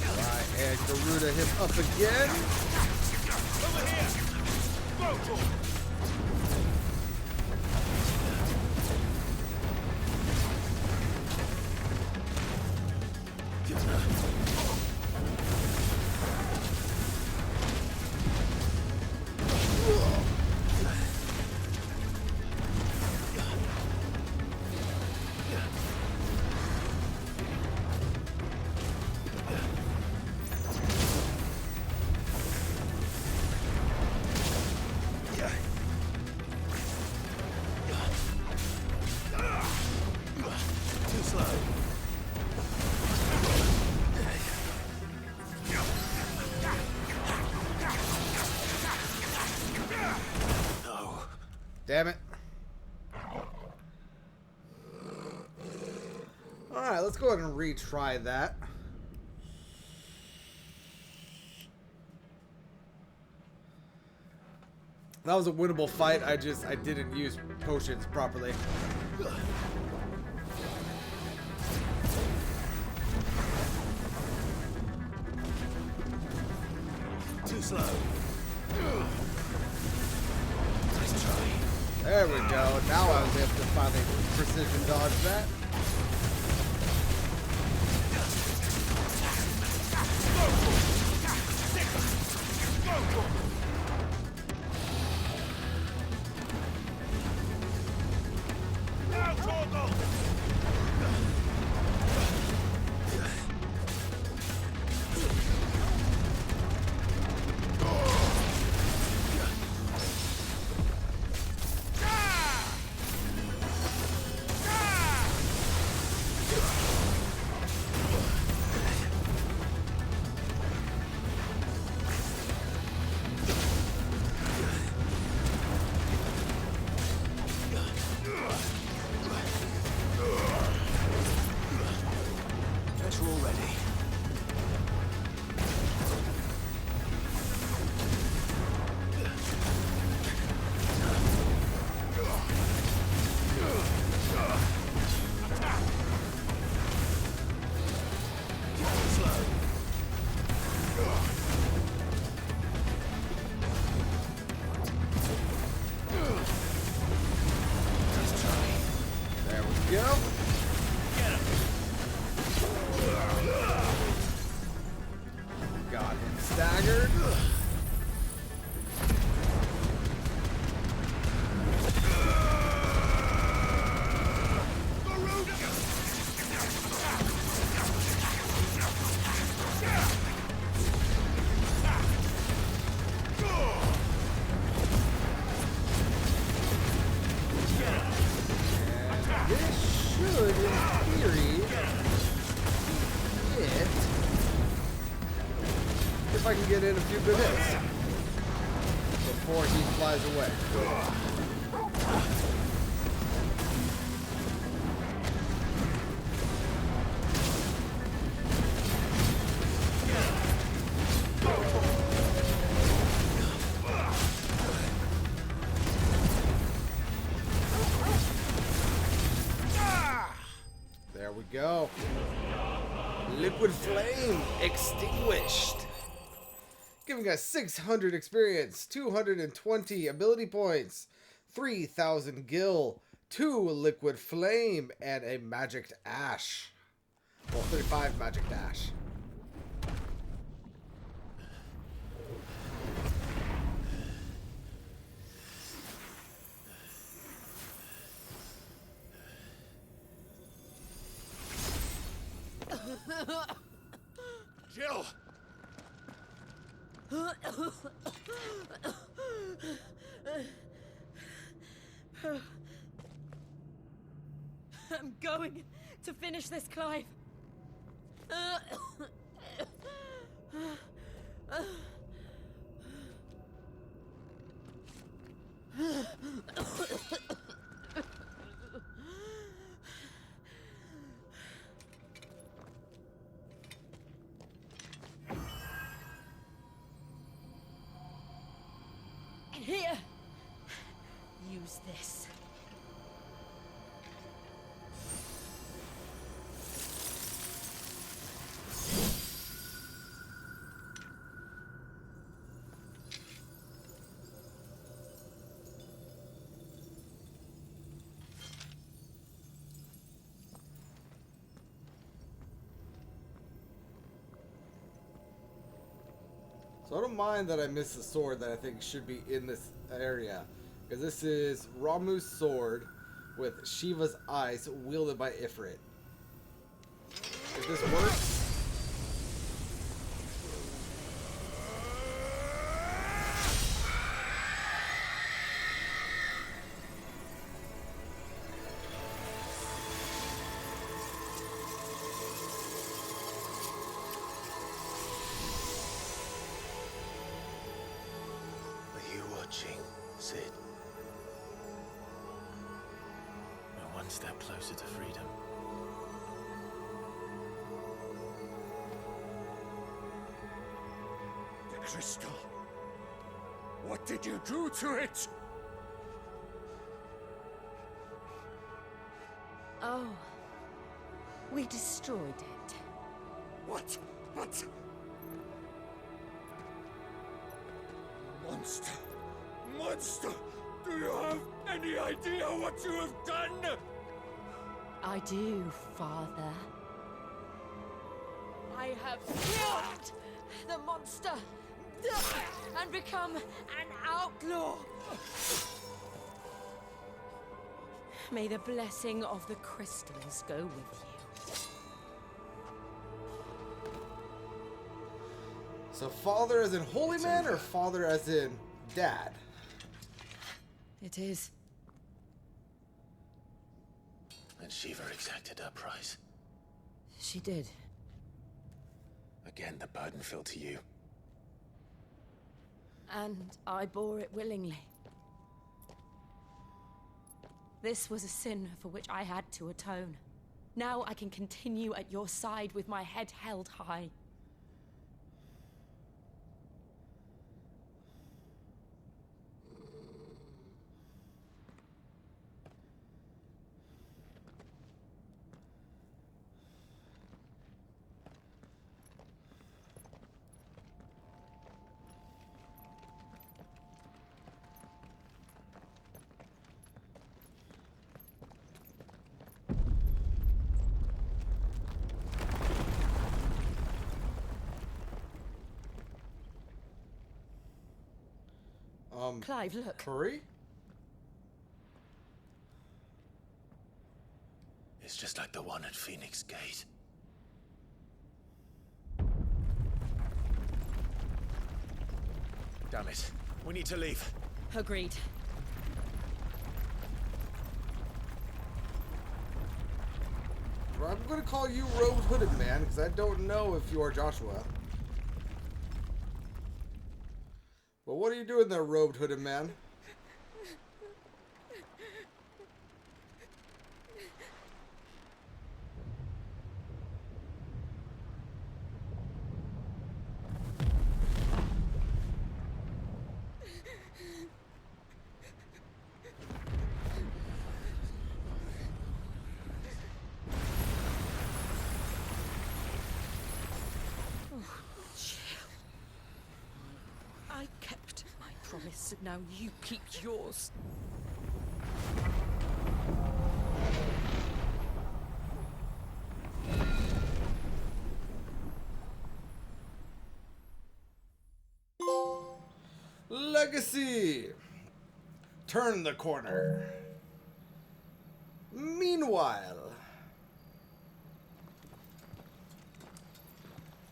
Alright, and Garuda him up again. Over here. Go for it. Too slow. No. Damn it. Alright, let's go ahead and retry that. That was a winnable fight. I didn't use potions properly. Too slow. Nice try. There we go. Now I was able to finally precision dodge that. this should, in theory, be it. If I can get in a few good hits before he flies away. There we go. Liquid Flame extinguished. Giving us 600 experience, 220 ability points, 3,000 gil, 2 Liquid Flame, and a Magic Ash. Well, 35 Magic Ash. Jill! I'm going to finish this, Clive. Here, use this. So I don't mind that I missed the sword that I think should be in this area. Because this is Ramuh's sword with Shiva's eyes wielded by Ifrit. If this works... Sid. We're one step closer to freedom. The crystal. What did you do to it? Oh, we destroyed it. What? What? Monster! Monster! Do you have any idea what you have done? I do, Father. I have killed the monster and become an outlaw. May the blessing of the crystals go with you. So father as in holy man or father as in dad? It is. And Shiva exacted her price. She did. Again, the burden fell to you. And I bore it willingly. This was a sin for which I had to atone. Now I can continue at your side with my head held high. Clive, look. Curry? It's just like the one at Phoenix Gate. Damn it. We need to leave. Agreed. I'm gonna call you Robed Hooded Man, because I don't know if you are Joshua. But what are you doing there, Robed Hooded Man? I kept my promise, and now you keep yours. Legacy! Turn the corner. Meanwhile,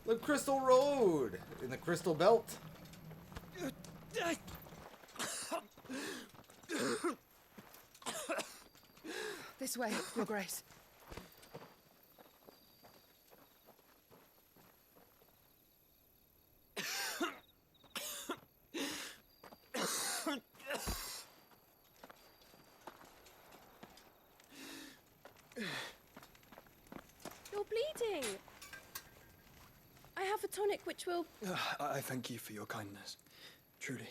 the Crystal Road in the Crystal Belt. This way, Your Grace. You're bleeding. I have a tonic which will... I thank you for your kindness, truly.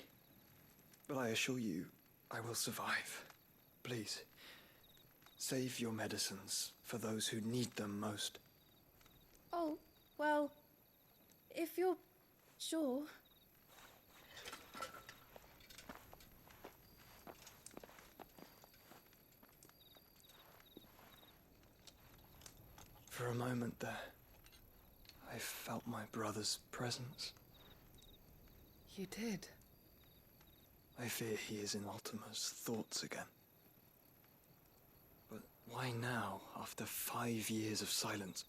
But I assure you, I will survive. Please, save your medicines for those who need them most. Oh, well, if you're sure. For a moment there, I felt my brother's presence. You did? I fear he is in Ultima's thoughts again. But why now, after 5 years of silence?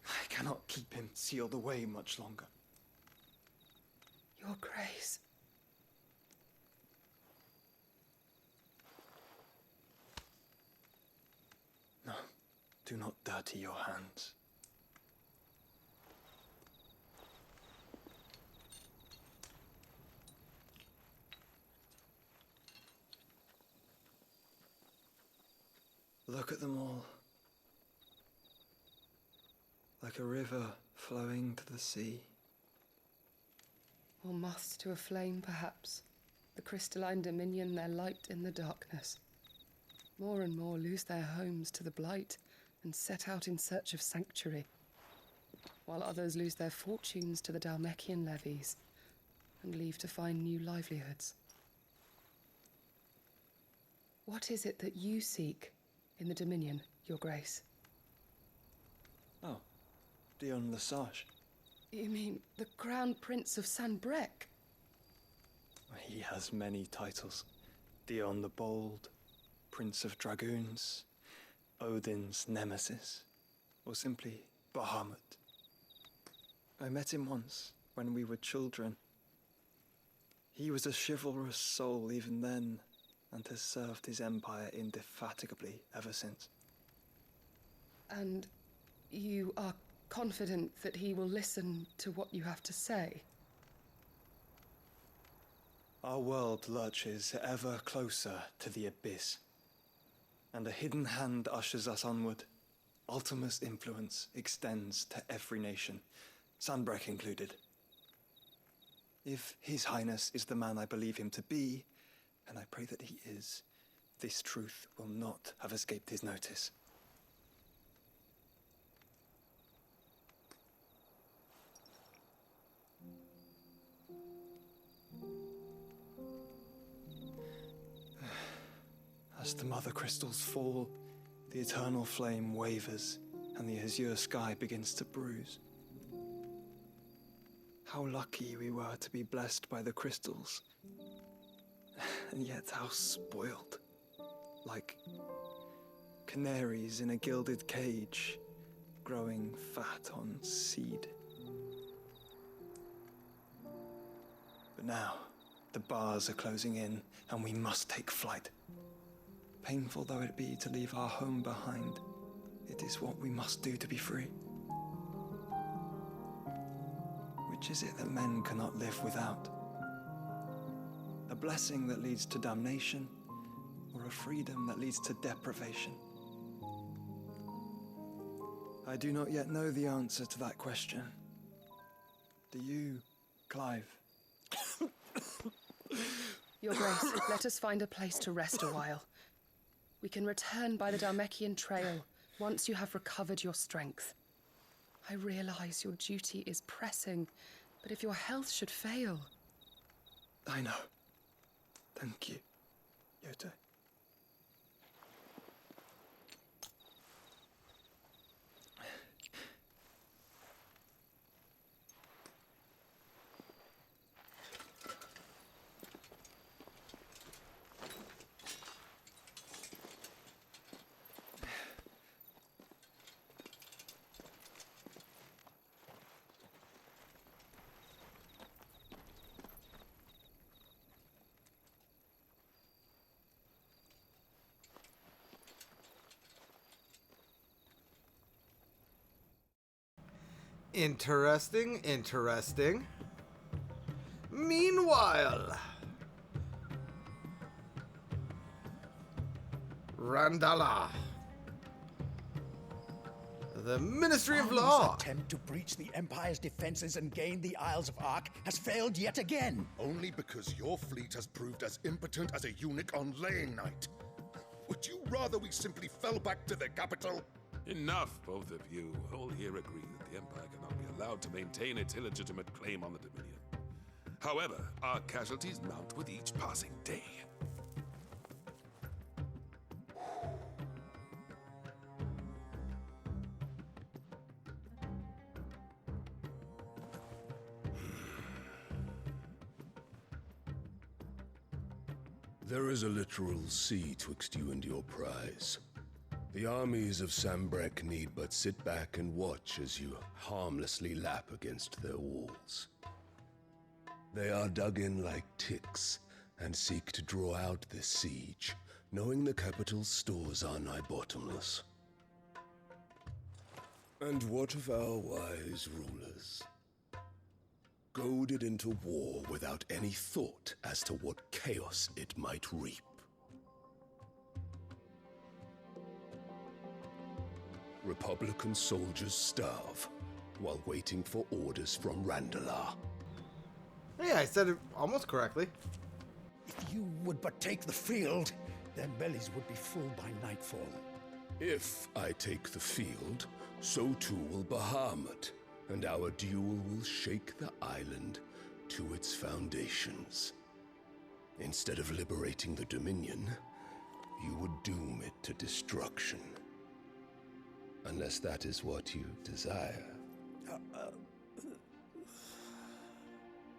I cannot keep him sealed away much longer. Your Grace. No, do not dirty your hands. Look at them all. Like a river flowing to the sea. Or moths to a flame, perhaps. The crystalline dominion, their light in the darkness. More and more lose their homes to the blight and set out in search of sanctuary, while others lose their fortunes to the Dhalmekian levies and leave to find new livelihoods. What is it that you seek in the Dominion, Your Grace? Oh, Dion Lesage. You mean the Crown Prince of Sanbreque? He has many titles. Dion the Bold, Prince of Dragoons, Odin's Nemesis, or simply Bahamut. I met him once, when we were children. He was a chivalrous soul even then, and has served his empire indefatigably ever since. And you are confident that he will listen to what you have to say? Our world lurches ever closer to the abyss, and a hidden hand ushers us onward. Ultima's influence extends to every nation, Sanbreque included. If His Highness is the man I believe him to be, and I pray that he is, this truth will not have escaped his notice. As the mother crystals fall, the eternal flame wavers, and the azure sky begins to bruise. How lucky we were to be blessed by the crystals, and yet how spoiled. Like canaries in a gilded cage, growing fat on seed. But now, the bars are closing in, and we must take flight. Painful though it be to leave our home behind, it is what we must do to be free. Which is it that men cannot live without? A blessing that leads to damnation, or a freedom that leads to deprivation? I do not yet know the answer to that question. Do you, Clive? Your Grace, let us find a place to rest a while. We can return by the Dhalmekian trail once you have recovered your strength. I realize your duty is pressing, but if your health should fail... I know. Thank you, Yote. Interesting, interesting. Meanwhile, Randala. The Ministry of Law. Attempt to breach the Empire's defenses and gain the Isles of Ark has failed yet again. Only because your fleet has proved as impotent as a eunuch on laying night. Would you rather we simply fell back to the capital? Enough, both of you. All here agree that the Empire cannot be allowed to maintain its illegitimate claim on the Dominion. However, our casualties mount with each passing day. There is a literal sea twixt you and your prize. The armies of Sambrek need but sit back and watch as you harmlessly lap against their walls. They are dug in like ticks and seek to draw out this siege, knowing the capital's stores are nigh bottomless. And what of our wise rulers? Goaded into war without any thought as to what chaos it might reap. Republican soldiers starve while waiting for orders from Randalar. Yeah, I said it almost correctly. If you would but take the field, their bellies would be full by nightfall. If I take the field, so too will Bahamut, and our duel will shake the island to its foundations. Instead of liberating the Dominion, you would doom it to destruction. Unless that is what you desire.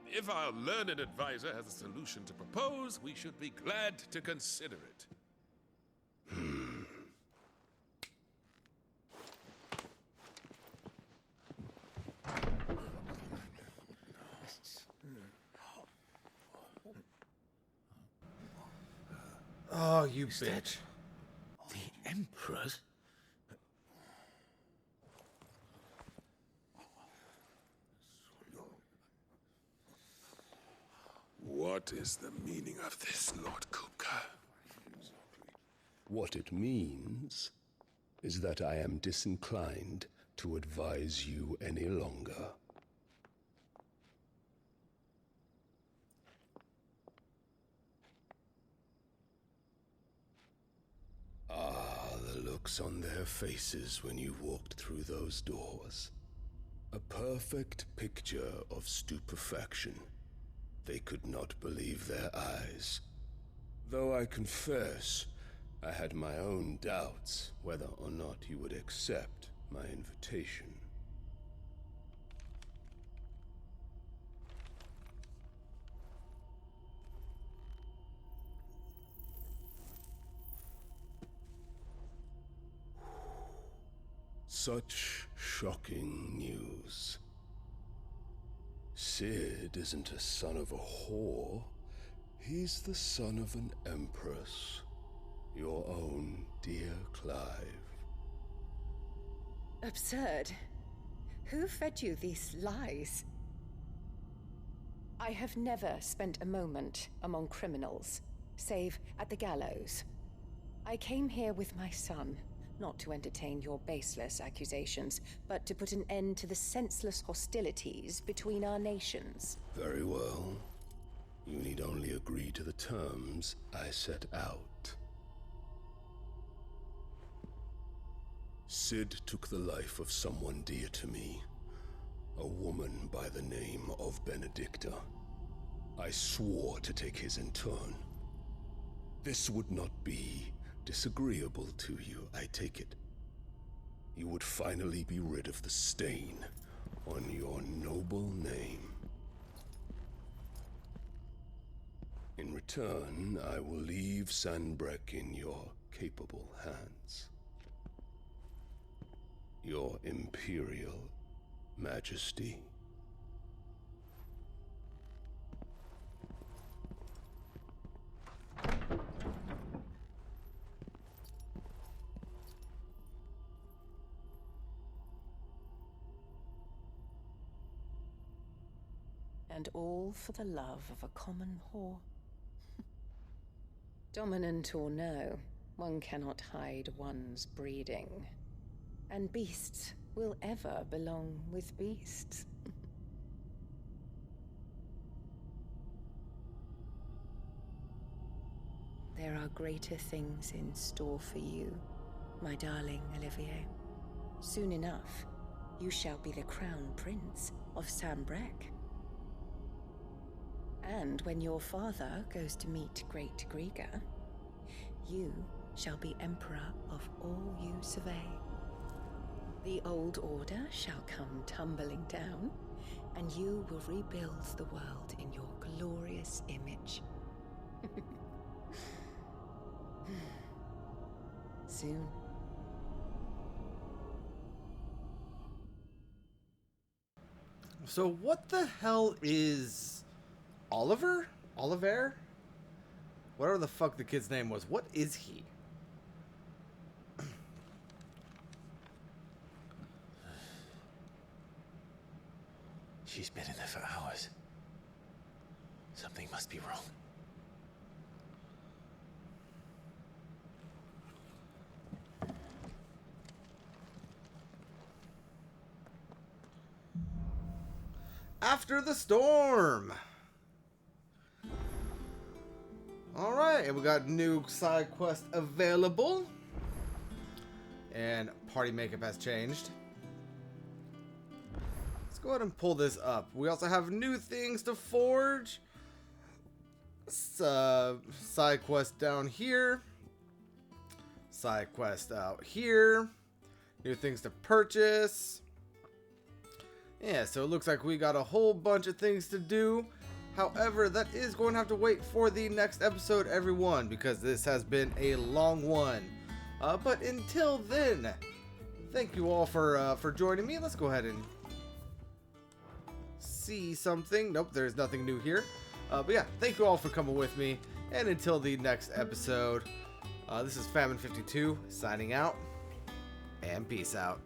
If our learned advisor has a solution to propose, we should be glad to consider it. Oh, you bitch. The Emperor's? What is the meaning of this, Lord Kupka? What it means is that I am disinclined to advise you any longer. Ah, the looks on their faces when you walked through those doors. A perfect picture of stupefaction. They could not believe their eyes. Though I confess, I had my own doubts whether or not you would accept my invitation. Such shocking news. Sid isn't a son of a whore. He's the son of an empress. Your Clive. Absurd. Who fed you these lies? I have never spent a moment among criminals, save at the gallows. I came here with my son, not to entertain your baseless accusations, but to put an end to the senseless hostilities between our nations. Very well. You need only agree to the terms I set out. Sid took the life of someone dear to me, a woman by the name of Benedicta. I swore to take his in turn. This would not be disagreeable to you, I take it. You would finally be rid of the stain on your noble name. In return, I will leave Sanbreque in your capable hands. Your Imperial Majesty. And all for the love of a common whore. Dominant or no, one cannot hide one's breeding. And beasts will ever belong with beasts. There are greater things in store for you, my darling Olivier. Soon enough, you shall be the crown prince of Sanbreque. And when your father goes to meet Great Griga, you shall be emperor of all you survey. The old order shall come tumbling down, and you will rebuild the world in your glorious image. Soon. So what the hell is Oliver? Oliver? Whatever the fuck the kid's name was. What is he? She's been in there for hours. Something must be wrong. After the storm. Alright, and we got new side quest available. And party makeup has changed. Let's go ahead and pull this up. We also have new things to forge. Side quest down here. Side quest out here. New things to purchase. Yeah, so it looks like we got a whole bunch of things to do. However, that is going to have to wait for the next episode, everyone, because this has been a long one. But until then, thank you all for joining me. Let's go ahead and see something. Nope, there's nothing new here. But yeah, thank you all for coming with me. And until the next episode, this is Famine52 signing out. And peace out.